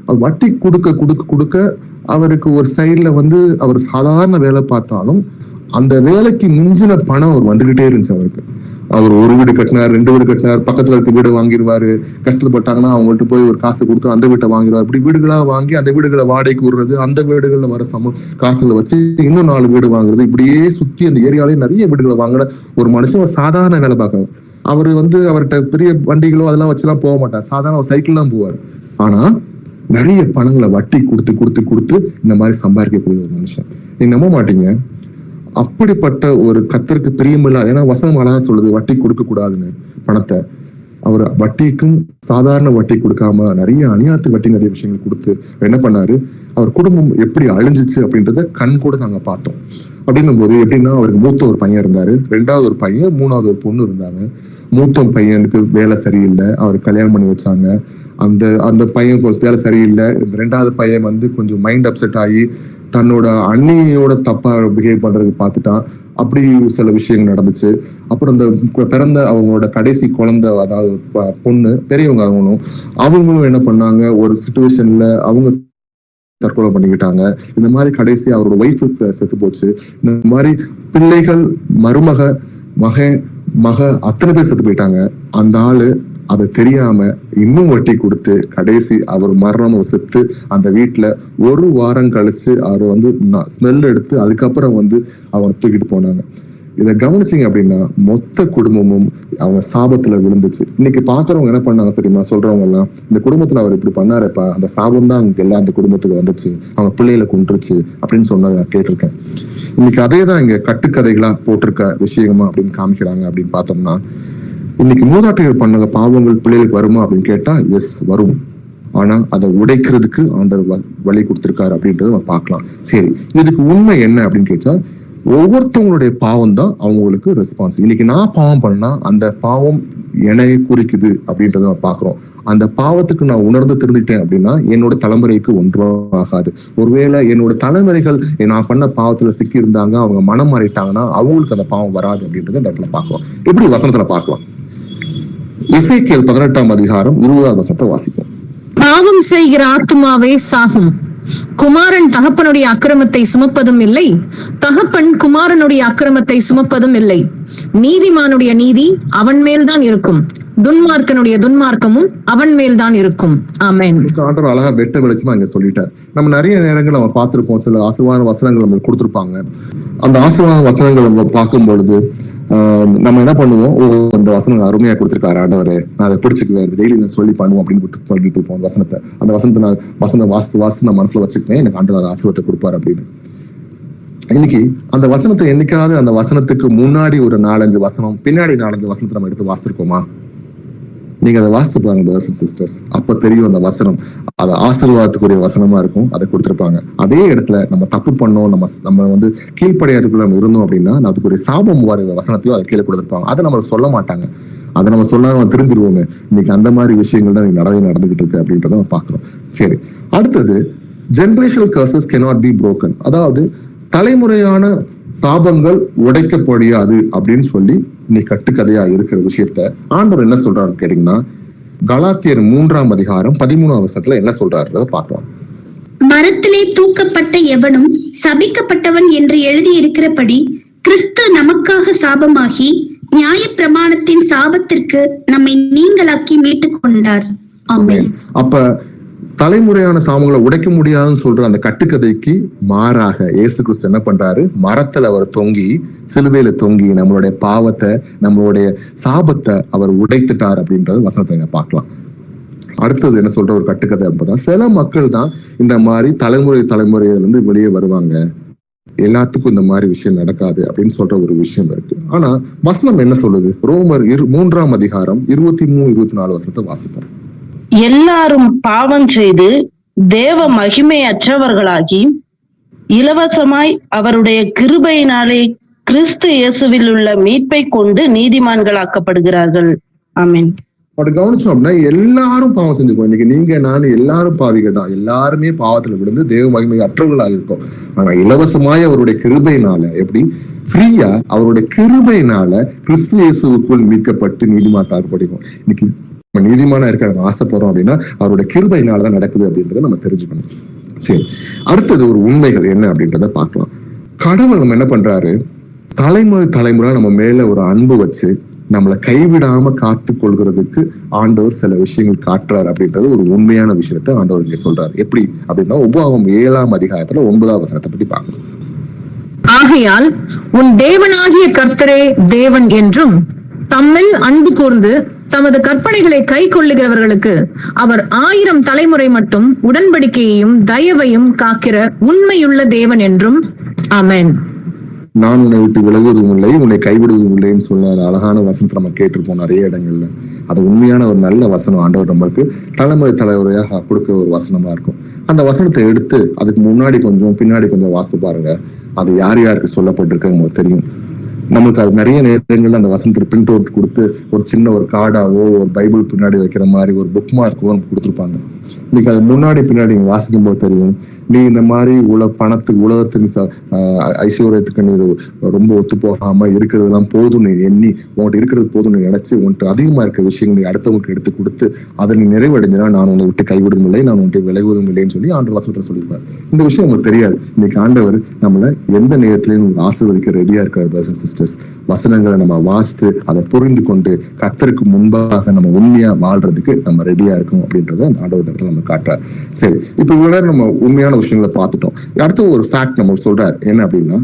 அவர் வட்டி கொடுக்க அவருக்கு ஒரு சைட்ல வந்து அவர் சாதாரண வேலை பார்த்தாலும் அந்த வேலைக்கு மிஞ்சின பணம் அவர் வந்துகிட்டே இருந்துச்சு அவருக்கு. அவர் ஒரு வீடு கட்டினார், 2 வீடு கட்டினார், பக்கத்துல இருக்க வீடு வாங்கிடுவாரு. கஷ்டப்பட்டாங்கன்னா அவங்கள்ட்ட போய் ஒரு காசு கொடுத்து அந்த வீட்டை வாங்கிடுவார். இப்படி வீடுகளா வாங்கி அந்த வீடுகளை வாடகைக்கு விடுறது, அந்த வீடுகள்ல வர காசுகளை வச்சு இன்னும் 4 வீடு வாங்குறது, இப்படியே சுத்தி அந்த ஏரியாலே நிறைய வீடுகளை வாங்கின ஒரு மனுஷன் ஒரு சாதாரண வேலை பார்க்கணும். அவரு வந்து அவர்கிட்ட பெரிய வண்டிகளோ அதெல்லாம் வச்சுலாம் போக மாட்டார், சாதாரண ஒரு சைக்கிள் தான் போவார். ஆனா நிறைய பணங்களை வட்டி கொடுத்து இந்த மாதிரி சம்பாதிக்கக்கூடிய ஒரு மனுஷன். நீங்க நம்ப மாட்டீங்க, அப்படிப்பட்ட ஒரு கர்த்தருக்கு பிரியமில்லாத, ஏன்னா வசனம் அழகா சொல்லுது வட்டி கொடுக்க கூடாதுன்னு பணத்தை. அவர் வட்டிக்கும் சாதாரண வட்டி கொடுக்காம நிறைய அநியாயத்து வட்டி நிறைய விஷயங்கள் கொடுத்து என்ன பண்ணாரு, அவர் குடும்பம் எப்படி அழிஞ்சிச்சு அப்படின்றத கண் கூட நாங்க பார்த்தோம். அப்படின்னும் போது எப்படின்னா, அவருக்கு மூத்த ஒரு பையன் இருந்தாரு, 2வது ஒரு பையன், 3வது ஒரு பொண்ணு இருந்தாங்க. மூத்த பையனுக்கு வேலை சரியில்லை, அவர் கல்யாணம் பண்ணி வச்சாங்க. அந்த பையன் வேலை சரியில்லை. 2வது பையன் வந்து கொஞ்சம் மைண்ட் அப்செட் ஆகி தன்னோட அண்ணியோட தப்பா பிஹேவ் பண்றதுக்கு பார்த்துட்டான். அப்படி சில விஷயங்கள் நடந்துச்சு. அப்புறம் இந்த பிறந்த அவங்களோட கடைசி குழந்தை, அதாவது பொண்ணு, பெரியவங்க அவங்களும் என்ன பண்ணாங்க, ஒரு சிச்சுவேஷன்ல அவங்க தற்கொலை பண்ணிக்கிட்டாங்க. இந்த மாதிரி கடைசி அவரோட ஒய்ஃப் செத்து போச்சு. இந்த மாதிரி பிள்ளைகள், மக அத்தனை பேர் செத்து போயிட்டாங்க. அந்த ஆளு அதை தெரியாம இன்னும் வட்டி கொடுத்து கடைசி அவர் மரணம் செத்து அந்த வீட்டுல 1 வாரம் கழிச்சு அவர் வந்து ஸ்மெல் எடுத்து அதுக்கப்புறம் வந்து அவனை தூக்கிட்டு போனாங்க. இதை கவனிச்சிங்க அப்படின்னா மொத்த குடும்பமும் அவங்க சாபத்துல விழுந்துச்சு. இன்னைக்கு பாக்குறவங்க என்ன பண்ணாங்க தெரியுமா, சொல்றவங்க எல்லாம், இந்த குடும்பத்துல அவர் இப்படி பண்ணாருப்பா, அந்த சாபம் தான் அவங்க எல்லாம் அந்த குடும்பத்துக்கு வந்துச்சு, அவங்க பிள்ளைகளை கொன்றுச்சு அப்படின்னு சொன்னதை நான் கேட்டிருக்கேன். இன்னைக்கு அதே தான் இங்க கட்டுக்கதைகளா போட்டிருக்க விஷயமா அப்படின்னு காமிக்கிறாங்க. அப்படின்னு பார்த்தோம்னா, இன்னைக்கு மூதாட்டிகள் பண்ண பாவங்கள் பிள்ளைகளுக்கு வருமா அப்படின்னு கேட்டா எஸ் வரும். ஆனா அதை உடைக்கிறதுக்கு ஆண்டவர் வழி கொடுத்திருக்காரு அப்படின்றத நம்ம பார்க்கலாம். சரி, இதுக்கு உண்மை என்ன அப்படின்னு கேட்டா, ஒவ்வொருத்தவங்களுடைய பாவம் தான் அவங்களுக்கு ரெஸ்பான்ஸ். இன்னைக்கு நான் பாவம் பண்ணா அந்த பாவம் என்னைய குறிக்குது அப்படின்றத நம்ம பாக்குறோம். அந்த பாவத்துக்கு நான் உணர்ந்து திருந்துட்டேன் அப்படின்னா என்னோட தலைமுறைக்கு ஒன்றும் ஆகாது. ஒருவேளை என்னோட தலைமுறைகள் நான் பண்ண பாவத்துல சிக்கி இருந்தாங்க, அவங்க மனம் மாறிட்டாங்கன்னா அவங்களுக்கு அந்த பாவம் வராது அப்படின்றத இந்த இடத்துல பாக்கலாம். எப்படி வசனத்துல பார்க்கலாம். எசேக்கியேல் 18ஆம் அதிகாரம் 20ஆம் வசனத்தை வாசிப்போம். பாவம் செய்கிற ஆத்துமாவே சாகும், குமாரன் தகப்பனுடைய அக்கிரமத்தை சுமப்பதும் இல்லை, தகப்பன் குமாரனுடைய அக்கிரமத்தை சுமப்பதும் இல்லை. நீதிமானுடைய நீதி அவன் மேல்தான் இருக்கும், துன்மார்க்கனுடைய துன்மார்க்கமும் அவன் மேல்தான் இருக்கும். ஆமென். ஆண்டவர் அழகா வெட்ட வெளிச்சமா இங்க சொல்லிட்டார். நம்ம நிறைய நேரங்கள் நம்ம பார்த்திருப்போம், சில ஆசீர்வாத வசனங்கள் நம்ம கொடுத்திருப்பாங்க. அந்த ஆசீர்வாத வசனங்கள் நம்ம பார்க்கும் பொழுது நம்ம என்ன பண்ணுவோம், அந்த வசனம் அருமையா கொடுத்திருக்காரு ஆண்டவரே, நான் அதை பிடிச்சிக்குவேன், டெய்லி நான் சொல்லி பண்ணுவோம் அப்படின்னு சொல்லிட்டு இருப்போம். அந்த வசனத்தை நான் வாசித்து நான் மனசுல வச்சுக்குவேன், எனக்கு ஆண்டவர் ஆசீர்வாதத்தை கொடுப்பாரு அப்படின்னு. இன்னைக்கு அந்த வசனத்தை என்னைக்காவது அந்த வசனத்துக்கு முன்னாடி ஒரு 4-5 வசனம், பின்னாடி 4-5 வசனத்தை நம்ம எடுத்து வாசிச்சிருக்கோமா? நீங்க அதை வாசித்து பாருங்க பிரதர்ஸ் அண்ட் சிஸ்டர்ஸ், அப்ப தெரியும் அந்த வசனம் அது ஆசீர்வாதத்துக்குரிய வசனமா இருக்கும், அதை கொடுத்திருப்பாங்க. அதே இடத்துல நம்ம தப்பு பண்ணோம், நம்ம வந்து கீழ்ப்படையாதுக்குள்ள நம்ம இருந்தோம் அப்படின்னா அதுக்குரிய சாபம் வர வசனத்தையும் அதை கீழே கொடுத்திருப்பாங்க. அதை நம்ம சொல்ல மாட்டாங்க, அதை நம்ம சொல்லாம நம்ம தெரிஞ்சிருவோமே. இன்னைக்கு அந்த மாதிரி விஷயங்கள் தான் நடந்துகிட்டு இருக்கு அப்படின்றத நம்ம பாக்குறோம். சரி, அடுத்தது generational curses cannot be broken, அதாவது தலைமுறையான சாபங்கள் உடைக்கப்படியாது அப்படின்னு சொல்லி நீ கட்டுக்கதையா இருக்கிற விஷயத்த ஆண்டவர் என்ன சொல்றாரு கேட்டீங்கன்னா, கலாத்தியர் 3ஆம் அதிகாரம் 13ஆம் வசனத்துல என்ன சொல்றாரு பார்க்கலாம். மரத்திலே தூக்கப்பட்ட எவனும் சபிக்கப்பட்டவன் என்று எழுதி இருக்கிறபடி கிறிஸ்து நமக்காக சாபமாகி நியாயப்பிரமாணத்தின் சாபத்திற்கு நம்மை நீங்களாக்கி மீட்டுக் கொண்டார். ஆமென். அப்ப தலைமுறையான சாபங்களை உடைக்க முடியாதுன்னு சொல்ற அந்த கட்டுக்கதைக்கு மாறாக இயேசு கிறிஸ்து என்ன பண்றாரு, மரத்துல அவர் தொங்கி, சிலுவையில தொங்கி நம்மளுடைய பாவத்தை, நம்மளுடைய சாபத்தை அவர் உடைத்துட்டார் அப்படின்றது வசனத்தை பார்க்கலாம். அடுத்தது என்ன சொல்ற ஒரு கட்டுக்கதை அப்படிதான், சில மக்கள் தான் இந்த மாதிரி தலைமுறையில இருந்து வெளியே வருவாங்க, எல்லாத்துக்கும் இந்த மாதிரி விஷயம் நடக்காது அப்படின்னு சொல்ற ஒரு விஷயம் இருக்கு. ஆனா வசனம் என்ன சொல்லுது, ரோமர் 3ஆம் அதிகாரம் 23-24 வசனத்தை வாசிப்போம். எல்லாரும் பாவம் செய்து தேவ மகிமையற்றவர்களாகி இலவசமாய் அவருடைய கிருபையினாலே கிறிஸ்து இயேசுவில் உள்ள மீட்பை கொண்டு நீதிமான்களாக்கப்படுகிறார்கள். ஆமென். அப்படி கவனிச்சோம் அப்படின்னா எல்லாரும் பாவம் செஞ்சுக்கோம். இன்னைக்கு நீங்க நான் எல்லாரும் பாவிகள் தான், எல்லாருமே பாவத்துல விழுந்து தேவ மகிமை அற்றவர்களாக இருக்கோம். ஆனா இலவசமாய் அவருடைய கிருபையினால, எப்படி ஃப்ரீயா அவருடைய கிருபையினால கிறிஸ்து இயேசுவுக்குள் மீட்கப்பட்டு நீதிமான்களாக்கப்படுகிறோம். இன்னைக்கு நம்ம நீதிமானா இருக்க நம்ம ஆசைப்படுறோம் அப்படின்னா அவருடைய கிருபையினாலதான் நடக்குது அப்படின்றத நம்ம தெரிஞ்சுக்கணும். சரி, அடுத்தது ஒரு உண்மைகள் என்ன அப்படின்றத பார்க்கலாம். கடவுள் நம்ம என்ன பண்றாரு, தலைமுறை நம்ம மேல ஒரு அன்பு வச்சு நம்மளை கைவிடாம காத்து கொள்கிறதுக்கு ஆண்டவர் சில விஷயங்கள் காட்டுறாரு அப்படின்றது ஒரு உண்மையான விஷயத்த ஆண்டவர் இங்க சொல்றாரு. எப்படி அப்படின்னா, உபாகமம் 7ஆம் அதிகாரத்துல 9ஆம் வசனத்தை பத்தி பார்க்கணும். ஆகையால் உன் தேவனாகிய கர்த்தரே தேவன் என்றும், தம்மில் அன்பு கூர்ந்து தமது கற்பனைகளை கை கொள்ளுகிறவர்களுக்கு அவர் 1000 தலைமுறை மட்டும் உடன்படிக்கையையும் தயவையும் காக்கிற உண்மையுள்ள தேவன் என்றும். ஆமென். நான் உன்னை விட்டு விலகுவதும் இல்லை, உன்னை கைவிடுவதும் இல்லைன்னு சொல்ல அது அழகான வசனத்தை நம்ம கேட்டிருப்போம் நிறைய இடங்கள்ல. அது உண்மையான ஒரு நல்ல வசனம். ஆண்டவர் நம்மளுக்கு தலைமுறை தலைமுறையாக கொடுக்க ஒரு வசனமா இருக்கும். அந்த வசனத்தை எடுத்து அதுக்கு முன்னாடி கொஞ்சம் பின்னாடி கொஞ்சம் வாசித்து பாருங்க. அது யார் யாருக்கு சொல்லப்பட்டிருக்கு உங்களுக்கு தெரியும். நமக்கு அது நிறைய நேரங்கள்ல அந்த வசனத்துக்கு பிரிண்ட் அவுட் கொடுத்து ஒரு சின்ன ஒரு கார்டாவோ ஒரு பைபிள் பின்னாடி வைக்கிற மாதிரி ஒரு புக் மார்க்கோ நமக்கு கொடுத்துருப்பாங்க. இன்னைக்கு அது முன்னாடி பின்னாடி நீங்க வாசிக்கும் போது தெரியும், நீ இந்த மாதிரி பணத்துக்கு உலகத்தின் ஐஸ்வர்யத்துக்கு நீ ரொம்ப ஒத்து போகாம இருக்கிறதெல்லாம் போதும் நீ எண்ணி உன்கிட்ட இருக்கிறது போதும் நீ நினைச்சு உன்ட்டு அதிகமா இருக்க விஷயங்கள் நீ அடுத்தவங்களுக்கு எடுத்து கொடுத்து அதை நீ நிறைவடைஞ்சினா நான் உன்னை விட்டு கைவிடுவதும் இல்லை, நான் உன்ட்டு விலகுவதும் இல்லைன்னு சொல்லி ஆண்டவர் வசனத்தை சொல்லியிருப்பாரு. இந்த விஷயம் உங்களுக்கு தெரியாது. இன்னைக்கு ஆண்டவர் நம்மள எந்த நேரத்திலையும் ஆசீர்வதிக்க ரெடியா இருக்கிற பிரதர்ஸ் அண்ட் சிஸ்டர்ஸ். வசனங்களை நம்ம வாசித்து அதை புரிந்து கொண்டு கர்த்தருக்கு முன்பாக நம்ம உண்மையா வாழ்றதுக்கு நம்ம ரெடியா இருக்கணும் அப்படின்றத அந்த ஆண்டவர் இடத்துல நம்ம காட்டுறாரு. சரி, இப்ப இவ்வளவு நம்ம உண்மையான விஷயங்களை பார்த்துட்டோம். அடுத்த ஒரு ஃபேக்ட் நம்ம சொல்றாரு என்ன அப்படின்னா,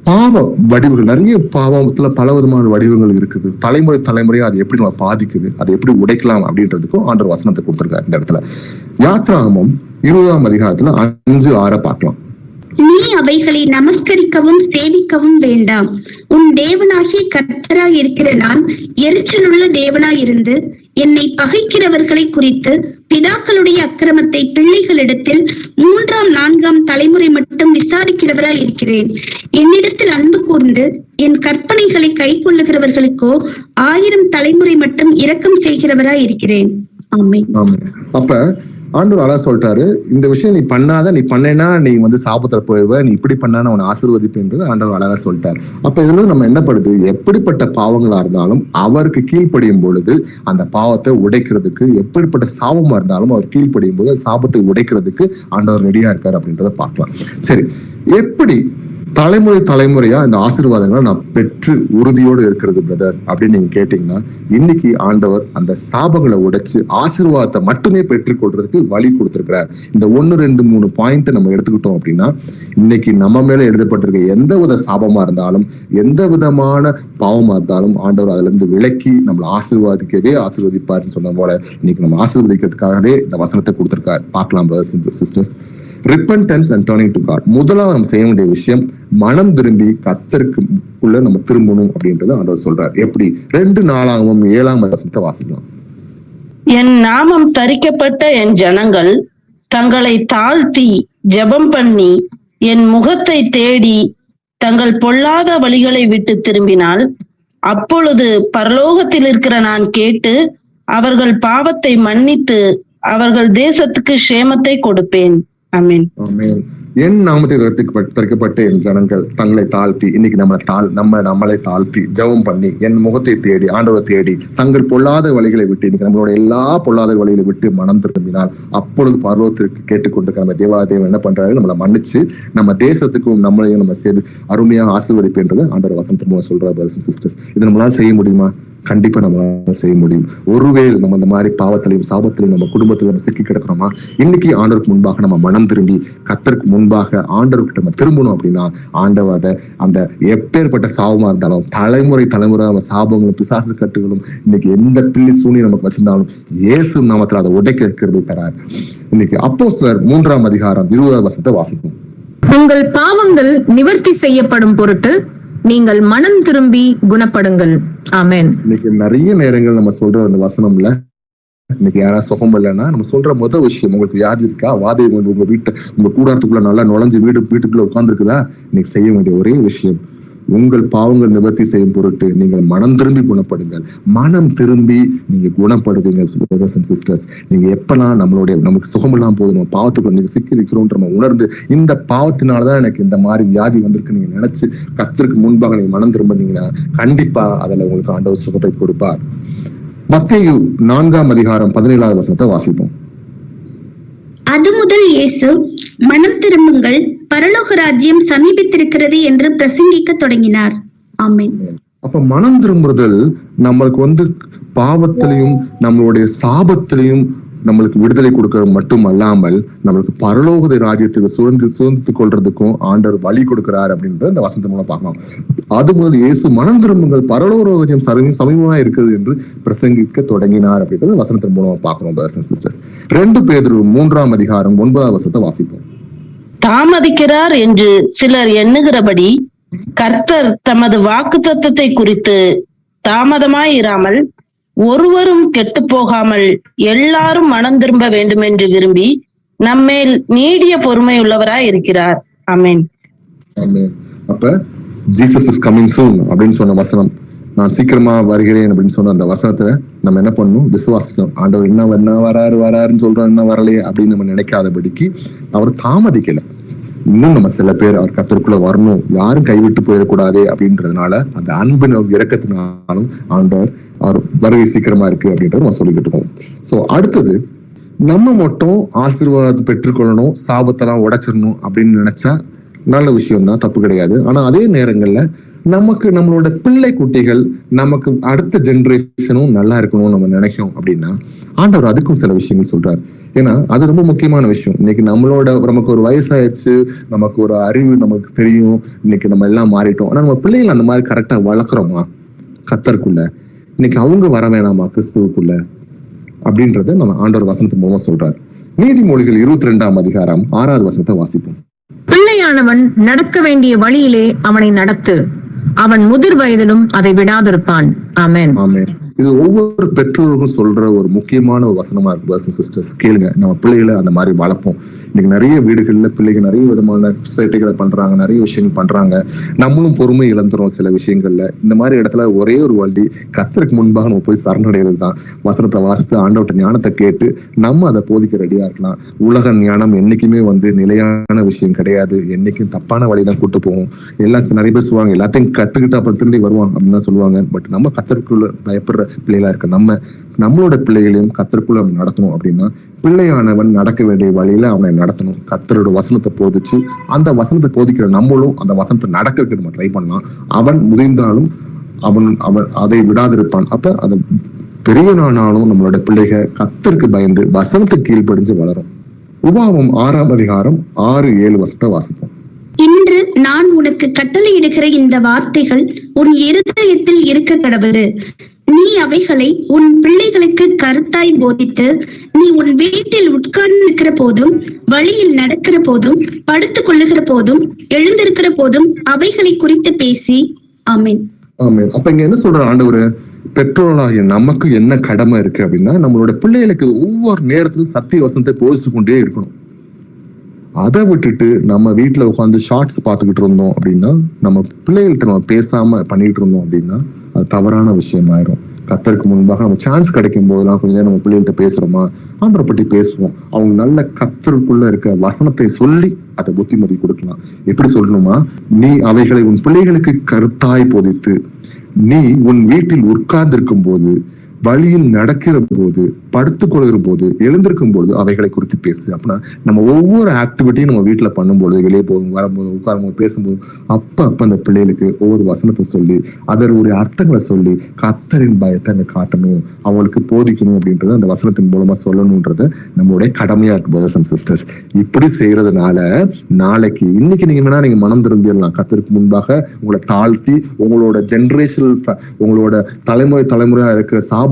பாவ வடிவுகள், நிறைய பாவத்துல பல விதமான வடிவங்கள் இருக்குது. தலைமுறை தலைமுறையா அது எப்படி நம்ம பாதிக்குது, அதை எப்படி உடைக்கலாம் அப்படின்றதுக்கும் ஆண்டவர் வசனத்தை கொடுத்திருக்காரு இந்த இடத்துல. யாத்ராகமம் 20ஆம் அதிகாரத்துல 5-6 பார்க்கலாம். நீ அவைகளை நமஸ்கரிக்கவும் சேவிக்கவும் வேண்டாம். உன் தேவனாகிய கர்த்தராய் இருக்கிற நான் எரிச்சலுள்ள தேவனாய் இருந்து என்னை பகைக்கிறவர்களை குறித்து பிதாக்களுடைய அக்கிரமத்தை பிள்ளைகளிடத்தில் 3ஆம் 4ஆம் தலைமுறை மட்டும் விசாரிக்கிறவராய் இருக்கிறேன். என்னிடத்தில் அன்பு கூர்ந்து என் கற்பனைகளை கை கொள்ளுகிறவர்களுக்கோ 1000 தலைமுறை மட்டும் இரக்கம் செய்கிறவராய் இருக்கிறேன். ஆமென். அப்ப ஆண்டவர் அழகா சொல்லிட்டாரு, இந்த விஷயம் நீ பண்ணாத, நீ பண்ணேன்னா நீ சாபத்துல போயிடுவ, நீ இப்படி பண்ணா உன்னை ஆசீர்வதிப்புன்றது ஆண்டவர் அழகா சொல்லிட்டாரு. அப்ப இதுல நம்ம என்ன படுது, எப்படிப்பட்ட பாவங்களா இருந்தாலும் அவருக்கு கீழ்ப்படியும் பொழுது அந்த பாவத்தை உடைக்கிறதுக்கு, எப்படிப்பட்ட சாபமா இருந்தாலும் அவர் கீழ்ப்படியும் போது சாபத்தை உடைக்கிறதுக்கு ஆண்டவர் ரெடியா இருக்காரு அப்படின்றத பார்க்கலாம். சரி, எப்படி தலைமுறை தலைமுறையா இந்த ஆசீர்வாதங்களை நான் பெற்று உறுதியோடு இருக்கிறது பிரதர் அப்படின்னு நீங்க கேட்டீங்கன்னா, இன்னைக்கு ஆண்டவர் அந்த சாபங்களை உடைச்சு ஆசீர்வாதத்தை மட்டுமே பெற்றுக்கொள்றதுக்கு வழி கொடுத்திருக்கிறார். இந்த 1, 2, 3 பாயிண்ட் நம்ம எடுத்துக்கிட்டோம் அப்படின்னா, இன்னைக்கு நம்ம மேல எழுதப்பட்டிருக்க எந்த வித சாபமா இருந்தாலும் எந்த விதமான பாவமா இருந்தாலும் ஆண்டவர் அதுல இருந்து விலக்கி நம்மளை ஆசீர்வதிப்பாருன்னு சொன்ன போல இன்னைக்கு நம்ம ஆசீர்வதிக்கிறதுக்காகவே இந்த வசனத்தை கொடுத்திருக்காரு. பார்க்கலாம் brothers and sisters. Repentance and turning to God. முதலாவது நம்ம செய்ய வேண்டிய விஷயம் மனம் திரும்பி கர்த்தருக்குள்ள நம்ம திரும்பணும் அப்படின்றது ஆண்டவர் சொல்றார். எப்படி? 2 நாளாகவும் 7ஆம் வசனத்தை வாசிக்கலாம். என் நாமம் தரிக்கப்பட்ட என் ஜனங்கள் தங்களை தாழ்த்தி ஜெபம் பண்ணி என் முகத்தை தேடி தங்கள் பொல்லாத வழிகளை விட்டு திரும்பினால், அப்பொழுது பரலோகத்தில் இருக்கிற நான் கேட்டு அவர்கள் பாவத்தை மன்னித்து அவர்கள் தேசத்துக்கு சேமத்தை கொடுப்பேன். ஆமென். என் நாமத்தை தரிக்கப்பட்ட என் ஜனங்கள் தங்களை தாழ்த்தி, இன்னைக்கு நம்மளை தாழ்த்தி ஜெபம் பண்ணி என் முகத்தை தேடி ஆண்டவர் தேடி தங்கள் பொல்லாத வழிகளை விட்டு, இன்னைக்கு நம்மளோட எல்லா பொல்லாத வழிகளை விட்டு மனம் திரும்பினால் அப்பொழுது பரலோகத்திற்கு கேட்டுக்கொண்டிருக்க நம்ம தேவாதேவன் என்ன பண்றாரு, நம்மளை மன்னிச்சு நம்ம தேசத்துக்கும் நம்மளையும் நம்ம சேர்ந்து அருமையாக ஆசீர்வதிப்புன்றது ஆண்டவர் வசனத்தின் மூலம் சொல்றாரு. சிஸ்டர்ஸ், இது நம்மளால செய்ய முடியுமா? கண்டிப்பா நம்மளால செய்ய முடியும். ஒருவேளை நம்ம இந்த மாதிரி பாவத்திலையும் சாபத்திலையும் நம்ம குடும்பத்திலும் நம்ம சிக்கி கிடக்கிறோமா, இன்னைக்கு ஆண்டவருக்கு முன்பாக நம்ம மனம் திரும்பி கர்த்தருக்கு முன்பாக ஆண்டவர்கிட்ட நம்ம திரும்பணும் அப்படின்னா ஆண்டவர் அந்த எப்பேற்பட்ட சாபமா இருந்தாலும் தலைமுறை தலைமுறை நம்ம சாபங்களும் பிசாசு கட்டுகளும் இன்னைக்கு எந்த பிள்ளை சூனியம் நமக்கு வச்சிருந்தாலும் இயேசு நாமத்துல அதை உடைக்க கிருபை தரார். இன்னைக்கு அப்போஸ்தலர் 3ஆம் அதிகாரம் 20ஆம் வசனத்தை வாசிக்கும். உங்கள் பாவங்கள் நிவர்த்தி செய்யப்படும் பொருட்டு நீங்கள் மனம் திரும்பி குணப்படுங்கள். ஆமென். இன்னைக்கு நிறைய நேரங்கள் நம்ம சொல்ற அந்த வசனம்ல, இன்னைக்கு யாராவது சுகம் இல்லைன்னா நம்ம சொல்ற முதல் விஷயம், உங்களுக்கு வியாதி இருக்கா, வாதை உங்க உங்க கூடாரத்துக்குள்ள நல்லா நுழைஞ்சு வீட்டுக்குள்ள உட்கார்ந்துருக்குதா, இன்னைக்கு செய்ய வேண்டிய ஒரே விஷயம், உங்கள் பாவங்கள் நிவர்த்தி செய்யும் பொருட்டு நீங்கள் மனம் திரும்பி குணப்படுங்கள். மனம் திரும்பி நீங்க குணப்படுவீங்க. பிரதர்ஸ் அண்ட் சிஸ்டர்ஸ், நீங்க எப்பெல்லாம் நமக்கு சுகமெல்லாம் போதும், நம்ம பாவத்துக்குள்ள நீங்க சிக்கி இருக்கிறோம் நம்ம உணர்ந்து, இந்த பாவத்தினாலதான் எனக்கு இந்த மாதிரி வியாதி வந்திருக்கு நீங்க நினைச்சு கர்த்தருக்கு முன்பாக நீங்க மனம் திரும்பினீங்கன்னா கண்டிப்பா அதுல உங்களுக்கு ஆண்டவர் சுகத்தை கொடுப்பார். மத்தேயு 4ஆம் அதிகாரம் 17ஆவது வசனத்தை வாசிப்போம். அது முதல் இயேசு, மனம் திரும்புங்கள், பரலோக ராஜ்யம் சமீபித்திருக்கிறது என்று பிரசங்கிக்க தொடங்கினார். ஆமென். அப்ப மனம் திரும்புதல் நம்மளுக்கு பாவத்திலையும் நம்மளுடைய சாபத்திலையும் நம்மளுக்கு விடுதலை கொடுக்கறது மட்டும் அல்லாமல் நம்மளுக்கு பரலோக ராஜ்யத்துக்கு சுதந்தித்து கொள்றதுக்கும் ஆண்டவர் வழி கொடுக்கிறார் அப்படின்றத இந்த வசனத்து மூலம் பார்க்கலாம். அது முதல் இயேசு மனம் திரும்புங்கள், பரலோக ராஜ்யம் சமீபமா இருக்குது என்று பிரசங்கிக்க தொடங்கினார் அப்படின்றது வசனத்தின் மூலமா பார்க்கிறோம். 2 பேதுரு 3ஆம் அதிகாரம் 9ஆவது வசனத்தை வாசிப்போம். தாமதிக்கிறார் என்று சிலர் எண்ணுகிறபடி கர்த்தர் தமது வாக்குத்தத்தத்தை குறித்து தாமதமாயிராமல் ஒருவரும் கெட்டு போகாமல் எல்லாரும் மனம் திரும்ப வேண்டும் என்று விரும்பி நம்மேல் நீடிய பொறுமை உள்ளவராய் இருக்கிறார். ஆமென். அப்ப ஜீசஸ் இஸ் கமிங் சூன் அப்படின்னு சொன்ன வசனம், நான் சீக்கிரமா வருகிறேன் அப்படின்னு சொன்ன அந்த வசனத்தை நம்ம என்ன பண்ணணும்? விசுவாசிக்கணும். ஆண்டவர் என்ன வராருன்னு சொல்றோம், என்ன வரலையே அப்படின்னு நம்ம நினைக்காதபடிக்கு அவர் தாமதிக்கல. இன்னும் நம்ம சில பேர் அவர் கர்த்தருக்குள்ள வரணும், யாரும் கைவிட்டு போயிடக்கூடாது அப்படின்றதுனால அந்த அன்பின் இரக்கத்தினாலும் ஆண்டவர் அவர் வருகை சீக்கிரமா இருக்கு அப்படின்றத நம்ம சொல்லிக்கிட்டு இருக்கோம். சோ அடுத்தது, நம்ம மட்டும் ஆசீர்வாதம் பெற்றுக்கொள்ளணும், சாபத்தெல்லாம் உடைச்சிடணும் அப்படின்னு நினைச்சா நல்ல விஷயம் தான், தப்பு கிடையாது. ஆனா அதே நேரங்கள்ல நமக்கு நம்மளோட பிள்ளை குட்டிகள், நமக்கு அடுத்த ஜெனரேஷனும் நல்லா இருக்கணும்னு நம்ம நினைக்கும் அப்படின்னா ஆண்டவர் அதுக்கும் சில விஷயங்கள் சொல்றாரு. ஏன்னா அது ரொம்ப முக்கியமான விஷயம். இன்னைக்கு நமக்கு ஒரு வயசாயிடுச்சு, நமக்கு ஒரு அறிவு நமக்கு தெரியும், இன்னைக்கு நம்ம எல்லாம் மாறிட்டோம். ஆனா நம்ம பிள்ளைகள் அந்த மாதிரி கரெக்டா வளர்க்குறோமா கர்த்தருக்குள்ள? இன்னைக்கு அவங்க வர வேணாமா கிறிஸ்துவுக்குள்ள அப்படின்றத நம்ம ஆண்டவர் வசனத்து மூலமா சொல்றாரு. நீதிமொழிகள் 22ஆம் அதிகாரம் 6வது வசனத்தை வாசிப்போம். பிள்ளையானவன் நடக்க வேண்டிய வழியிலே அவனை நடத்து, அவன் முதிர் வயதிலும் அதை விடாதிருப்பான். ஆமென். ஆமென். இது ஒவ்வொரு பெற்றோருக்கும் சொல்ற ஒரு முக்கியமான ஒரு வசனமா இருக்கு. பிரதர்ஸ் அண்ட் சிஸ்டர்ஸ், கேளுங்க. நம்ம பிள்ளைகளை அந்த மாதிரி வளர்ப்போம். இன்னைக்கு நிறைய வீடுகள்ல பிள்ளைகள் நிறைய விதமான சேட்டைகளை பண்றாங்க, நிறைய விஷயங்கள் பண்றாங்க. நம்மளும் பொறுமை இழந்துரும் சில விஷயங்கள்ல. இந்த மாதிரி இடத்துல ஒரே ஒரு வழி, கர்த்தருக்கு முன்பாக நம்ம போய் சரணடைகிறது தான். வசனத்தை வாசித்து ஆண்டவர்ட்ட ஞானத்தை கேட்டு நம்ம அதை போதிக்க ரெடியா இருக்கலாம். உலக ஞானம் என்னைக்குமே நிலையான விஷயம் கிடையாது. என்னைக்கும் தப்பான வழிதான் கூட்டு போகும். எல்லாம் நிறைய பேர் சொல்லுவாங்க, எல்லாத்தையும் கத்துக்கிட்டு அப்புறம் திரும்பி வருவாங்க அப்படின்னு தான் சொல்லுவாங்க. பட் நம்ம கர்த்தருக்குள்ள பயப்படுற பிள்ளைகளா இருக்க நம்மளோட பிள்ளைகளையும் கர்த்தருக்குள்ள நடத்தணும் அப்படின்னா, பிள்ளையானவன் நடக்க வேண்டிய வழியில அவனை நடத்தணும். கர்த்தரோட வசனத்தை போதிச்சு அந்த வசனத்தை போதிக்கிற நம்மளும் அந்த வசனத்தை நடக்கிறதுக்கு நம்ம ட்ரை பண்ணலாம். அவன் முதிர்ந்தாலும் அவன் அதை விடாதிருப்பான். அப்ப அது பெரிய நானாலும் நம்மளோட பிள்ளைகள் கர்த்தருக்கு பயந்து வசனத்துக்கு கீழ்ப்படிஞ்சு வளரும். உபாகமம் 6ஆம் அதிகாரம் 6-7 வசனத்தை வாசிப்போம். இன்று நான் உனக்கு கட்டளையிடுகிற இந்த வார்த்தைகள் உன் இருதயத்தில் இருக்க கடவுது. நீ அவைகளை உன் பிள்ளைகளுக்கு கருத்தாய் போதித்து, நீ உன் வீட்டில் உட்கார்ந்திருக்கிற போதும், வழியில் நடக்கிற போதும், படுத்துக் கொள்ளுகிற போதும், எழுந்திருக்கிற போதும் அவைகளை குறித்து பேசி. ஆமென். ஆமென். அப்ப இங்க என்ன சொல்ற ஆண்டவர்? பெற்றோர்களாகிய நமக்கு என்ன கடமை இருக்கு அப்படின்னா, நம்மளோட பிள்ளைகளுக்கு ஒவ்வொரு நேரத்திலும் சத்திய வசனத்தை போதிச்சு கொண்டே இருக்கணும். அதை விட்டுட்டு நம்ம வீட்டுல உட்காந்து ஷார்ட்ஸ் பார்த்துக்கிட்டு இருந்தோம் அப்படின்னா, நம்ம பிள்ளைகள்கிட்ட நம்ம பேசாம பண்ணிட்டு இருந்தோம் அப்படின்னா அது தவறான விஷயம் ஆயிரும். கர்த்தருக்கு முன்பாக நம்ம சான்ஸ் கிடைக்கும் போதெல்லாம் கொஞ்சம் நேரம் நம்ம பிள்ளைகள்கிட்ட பேசுறோமா, ஆண்டவரை பற்றி பேசுவோம். அவங்க நல்ல கர்த்தருக்குள்ள இருக்க வசனத்தை சொல்லி அதை புத்திமதி கொடுக்கலாம். எப்படி சொல்லணுமா? நீ அவைகளை உன் பிள்ளைகளுக்கு கருத்தாய் போதித்து, நீ உன் வீட்டில் உட்கார்ந்திருக்கும் போது, வழியில் நடக்கிற போது, படுத்துக் கொள்கிற போது, எழுந்திருக்கும் போது அவைகளை குறித்து பேசு. அப்படின்னா நம்ம ஒவ்வொரு ஆக்டிவிட்டியும் நம்ம வீட்டுல பண்ணும்போது, வெளியே போகும், வரும்போது, உட்காரும்போது, பேசும்போது அப்ப அந்த பிள்ளைகளுக்கு ஒவ்வொரு வசனத்தை சொல்லி அதனுடைய அர்த்தங்களை சொல்லி கர்த்தரின் பயத்தை அங்க காட்டணும், அவங்களுக்கு போதிக்கணும் அப்படின்றத அந்த வசனத்தின் மூலமா சொல்லணும்ன்றது நம்மளுடைய கடமையா இருக்கு. பிரதர்ஸ் அண்ட் சிஸ்டர்ஸ், இப்படி செய்யறதுனால நாளைக்கு இன்னைக்கு நீங்க வேணா நீங்க மனம் திரும்பிடலாம். கர்த்தருக்கு முன்பாக உங்களை தாழ்த்தி உங்களோட ஜெனரேஷன், உங்களோட தலைமுறையா இருக்கிற சாபத்துல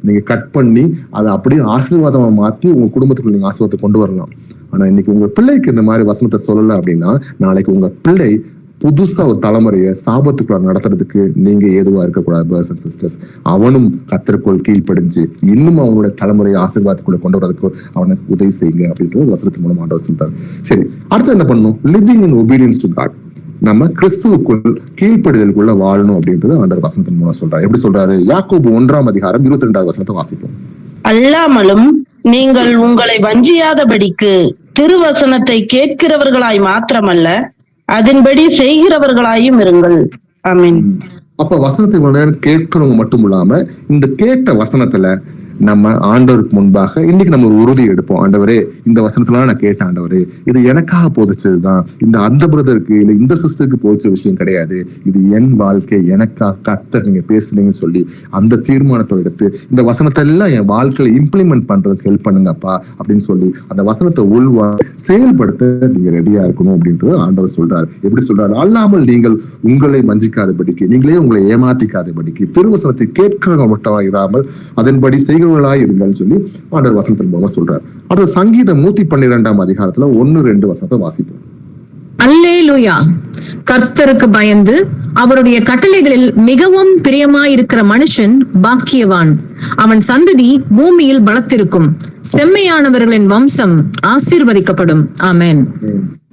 நீங்க கட் பண்ணி அதை அப்படியே ஆசீர்வாதமா மாத்தி உங்க குடும்பத்துக்குள்ள நீங்க ஆசீர்வாதத்தை கொண்டு வரலாம். ஆனா இன்னைக்கு உங்க பிள்ளைக்கு இந்த மாதிரி வசனத்தை சொல்லல அப்படின்னா, நாளைக்கு உங்க பிள்ளை புதுசா ஒரு தலைமுறையை சாபத்துக்குள்ள நடத்துறதுக்கு நீங்க ஏதுவா இருக்கக்கூடாது. பிரதர்ஸ் அண்ட் சிஸ்டர்ஸ், அவனும் கர்த்தருக்குள் கீழ்ப்படிஞ்சு இன்னும் அவனுடைய தலைமுறையை ஆசீர்வாதத்துக்குள்ள கொண்டு வரதுக்கு அவனுக்கு உதவி செய்யுங்க அப்படின்றது வசனத்தின் மூலமா ஆண்டவர் சொல்றாரு. சரி, அடுத்து என்ன பண்ணணும்? Living in obedience to God. நம்ம கிறிஸ்துவுக்குள் கீழ்ப்படிதலுக்குள்ள வாழணும் அப்படின்றது ஆண்டவர் வசனத்தின் மூலம் சொல்றாரு. எப்படி சொல்றாரு? யாக்கோபு 1ஆம் அதிகாரம் 22வது வசனத்தை வாசிப்போம். அல்லாமலும் நீங்கள் உங்களை வஞ்சியாதபடிக்கு திருவசனத்தை கேட்கிறவர்களாய் மாத்திரமல்ல, அதன்படி செய்கிறவர்களாயும் இருங்கள். ஆமென். அப்ப வசனத்தை இவ்வளவு நேரம் கேட்கிறவங்க மட்டும் இல்லாம, இந்த கேட்ட வசனத்துல நம்ம ஆண்டவருக்கு முன்பாக இன்னைக்கு நம்ம ஒரு உறுதி எடுப்போம். ஆண்டவரே, இந்த வசனத்துல நான் கேட்டேன் ஆண்டவரே, இது எனக்காக போதிச்சதுதான், இந்த அந்த பிரதருக்கு இல்ல இந்த சிஸ்டருக்கு போதிச்ச விஷயம் கிடையாது, இது என் வாழ்க்கை, எனக்காக கர்த்தர் நீங்க பேசுனீங்கன்னு சொல்லி அந்த தீர்மானத்தை எடுத்து இந்த வசனத்தை எல்லாம் என் வாழ்க்கையில இம்ப்ளிமெண்ட் பண்றதுக்கு ஹெல்ப் பண்ணுங்கப்பா அப்படின்னு சொல்லி அந்த வசனத்தை செயல்படுத்த நீங்க ரெடியா இருக்கணும் அப்படின்றது ஆண்டவர் சொல்றாரு. எப்படி சொல்றாரு? அல்லாமல் நீங்கள் உங்களை வஞ்சிக்காதபடிக்கு, நீங்களே உங்களை ஏமாத்திக்காதபடிக்கு திருவசனத்தை கேட்கிறவங்க மட்டும் இராமல் அதன்படி செய்கிறவர்களாய் இருங்கள் சொல்லி ஆண்டவர் வசனத்தின் மூலமா சொல்றாரு. அடுத்த சங்கீதம் 112ஆம் அதிகாரத்துல 1-2 வசனத்தை வாசிப்போம். அல்லேலூயா. கர்த்தருக்கு பயந்து அவருடைய கட்டளைகளில் மிகவும் பிரியமாயிருக்கிற மனுஷன் பாக்கியவான். அவன் சந்ததி பூமியில் பலத்திருக்கும். செம்மையானவர்களின் வம்சம் ஆசீர்வதிக்கப்படும். ஆமென்.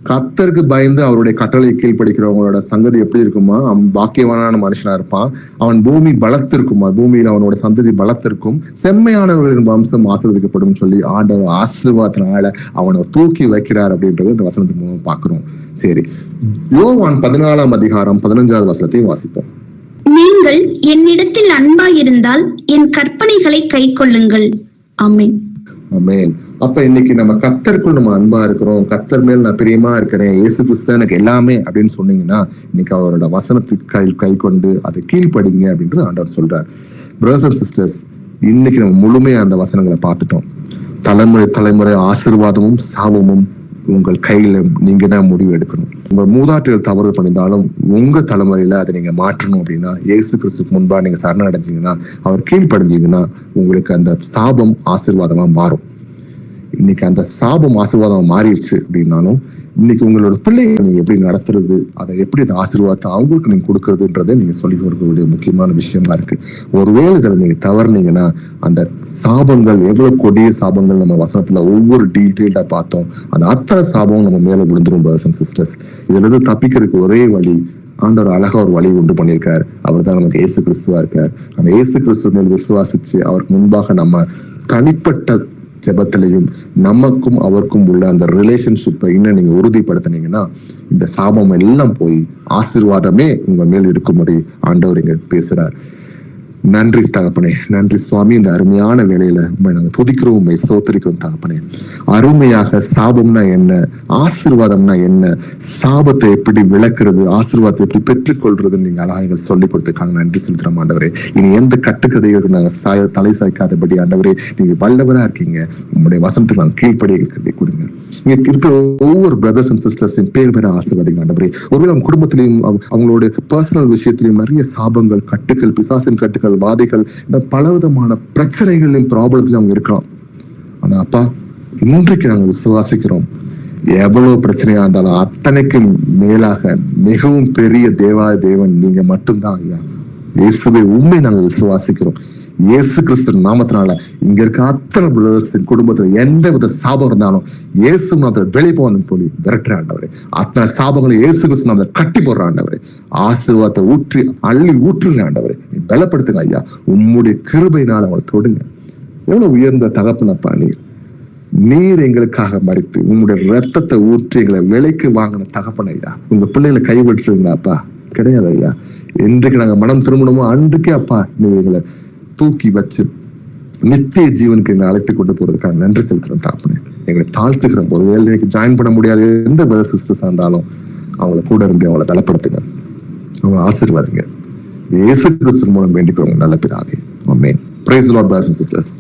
கர்த்தருக்கு பயந்து அவருடைய கட்டளை கீழ்ப்படிக்கிறவங்களோட சங்கதி எப்படி இருக்குமா? அவன் பாக்கியவானான மனுஷனா இருப்பான். அவன் பூமி பலத்திருக்குமா, பூமியில அவனோட சந்ததி பலத்திருக்கும். செம்மையானவர்களின் வம்சம் ஆசீர்வதிக்கப்படும் சொல்லி ஆண்டவர் ஆசீர்வாதத்தினால அவனை தூக்கி வைக்கிறார் அப்படின்றது இந்த வசனத்தின் மூலம் பாக்குறோம். சரி, யோவான் 14ஆம் அதிகாரம் 15வது வசனத்தையும் வாசிப்போம். நீங்கள் என்னிடத்தில் அன்பாயிருந்தால் என் கற்பனைகளை கைக்கொள்ளுங்கள். ஆமென். ஆமென். அப்ப இன்னைக்கு நம்ம கர்த்தருக்குள் நம்ம அன்பா இருக்கிறோம், கர்த்தர் மேல் நான் பிரியமா இருக்கிறேன், இயேசு கிறிஸ்து எனக்கு எல்லாமே அப்படின்னு சொன்னீங்கன்னா இன்னைக்கு அவரோட வசனத்துக்கு கை கொண்டு அதை கீழ்ப்படிங்க அப்படின்றது ஆண்டவர் சொல்றார். பிரதர்ஸ் அண்ட் சிஸ்டர்ஸ், இன்னைக்கு நம்ம முழுமையா அந்த வசனங்களை பார்த்துட்டோம். தலைமுறை தலைமுறை ஆசீர்வாதமும் சாபமும் உங்கள் கையில நீங்க தான் முடிவு எடுக்கணும். உங்க மூதாட்டிகள் தவறு பண்ணியிருந்தாலும் உங்க தலைமுறையில அதை நீங்க மாற்றணும் அப்படின்னா இயேசு கிறிஸ்துக்கு முன்பா நீங்க சரணடைஞ்சீங்கன்னா, அவர் கீழ்ப்படைஞ்சீங்கன்னா உங்களுக்கு அந்த சாபம் ஆசீர்வாதமா மாறும். இன்னைக்கு அந்த சாபம் ஆசீர்வாதமா மாறிடுச்சு அப்படின்னாலும் இன்னைக்கு உங்களோட பிள்ளைகளை நீங்க எப்படி நடத்துறது, அதை எப்படி அந்த ஆசீர்வாதத்தை அவங்களுக்கு நீங்க கொடுக்கறதுன்றதை நீங்க சொல்லி கொடுக்கக்கூடிய முக்கியமான விஷயமா இருக்கு. ஒருவேளை இதில் நீங்க தவறுனீங்கன்னா அந்த சாபங்கள் எவ்வளவு கொடிய சாபங்கள் நம்ம வசனத்துல ஒவ்வொரு டீட்டெயில்டா பார்த்தோம். அந்த அத்தனை சாபமும் நம்ம மேல விழுந்துரும் பிரதர்ஸ் அண்ட் சிஸ்டர்ஸ். இதுல இருந்து தப்பிக்கிறதுக்கு ஒரே வழி, ஆண்டவர் அழகா ஒரு வழி உண்டு பண்ணியிருக்காரு. அவர் தான் நமக்கு இயேசு கிறிஸ்துவா இருக்கார். அந்த இயேசு கிறிஸ்துவ மேல் விசுவாசிச்சு அவருக்கு முன்பாக நம்ம தனிப்பட்ட ஜெபத்திலையும் நமக்கும் அவருக்கும் உள்ள அந்த ரிலேஷன்ஷிப்பை இன்னும் நீங்க உறுதிப்படுத்தினீங்கன்னா இந்த சாபம் எல்லாம் போய் ஆசீர்வாதமே உங்க மேல் இருக்கும்படி ஆண்டவர் இங்க பேசுறார். நன்றி தகப்பனே, நன்றி சுவாமி. இந்த அருமையான வேலையில உண்மை நாங்க துதிக்கிறோம், உண்மை சோத்தரிக்கிறோம் தகப்பனே. அருமையாக சாபம்னா என்ன, ஆசீர்வாதம்னா என்ன, சாபத்தை எப்படி விளக்குறது, ஆசீர்வாதத்தை எப்படி பெற்றுக்கொள்றதுன்னு நீங்க அழகாக சொல்லி கொடுத்துருக்காங்க. நன்றி செலுத்துறோம் ஆண்டவரே. இனி எந்த கட்டுக்கதைகளுக்கு நாங்க தலை சாய்க்காதபடி ஆண்டவரே நீங்க வல்லவரா இருக்கீங்க. உங்களுடைய வசனத்துக்கு நாங்க கீழ்ப்படியை கொடுங்க. இங்க இருக்கிற ஒவ்வொரு பிரதர்ஸ் அண்ட் சிஸ்டர்ஸையும் பேர் பேர ஆசீர்வாதிங்க ஆண்டவரே. ஒருவேளை அவங்க குடும்பத்திலையும் அவங்களோட பர்சனல் விஷயத்திலையும் நிறைய சாபங்கள், கட்டுகள், பிசாசின் கட்டுகள், வாதைகள், இந்த பலவிதமான பிரச்சனைகளையும் ப்ராப்ளத்திலும் அவங்க இருக்கலாம். ஆனா அப்பா, இன்றைக்கு நாங்க விசுவாசிக்கிறோம், எவ்வளவு பிரச்சனையா இருந்தாலும் அத்தனைக்கும் மேலாக மிகவும் பெரிய தேவன் நீங்க மட்டும்தான் ஐயா. இயேசுவை உண்மை நாங்க விசுவாசிக்கிறோம். இயேசு கிறிஸ்து நாமத்தினால இங்க இருக்க அத்தனை பிரதர்ஸின் குடும்பத்துல எந்த வித சாபம் இருந்தாலும் இயேசு நாமத்துல வெளியே போகணும்னு சொல்லி விரட்டுற ஆண்டவரே. அத்தனை சாபங்களை இயேசு கிறிஸ்து நாமத்துல கட்டி போடுற ஆண்டவரே. ஆசீர்வாதத்தை ஊற்றி அள்ளி ஊற்றுங்க ஆண்டவரே. நீ பலப்படுத்துங்க ஐயா. உம்முடைய கிருபையினால அவங்களை தொடுங்க. எவ்வளவு உயர்ந்த தகப்பனப்பா நீர் எங்களுக்காக மறித்து உங்களுடைய ரத்தத்தை ஊற்றி எங்களை விலைக்கு வாங்கின தகப்பன் ஐயா. உங்க பிள்ளைகளை கைவிட்டுருவீங்களா அப்பா? கிடையாது ஐயா. என்றைக்கு நாங்க மனம் திரும்பணுமோ அன்றைக்கே அப்பா நீங்க எங்களை தூக்கி வச்சு நித்திய ஜீவனுக்கு எங்களை அழைத்து கொண்டு போறதுக்காக நன்றி செலுத்துறோம் தகப்பனே. எங்களை தாழ்த்துக்கிறோம். ஒருவேளை எனக்கு ஜாயின் பண்ண முடியாத எந்த பிரதர் சிஸ்டர்ஸ் இருந்தாலும் அவங்களை கூட இருந்து அவங்களை பலப்படுத்துங்க, அவங்களை ஆசீர்வாதிங்க. இயேசு கிறிஸ்து மூலம் வேண்டிக்கிறவங்க நல்ல பிதாவே. Amen. Praise the Lord brothers and sisters.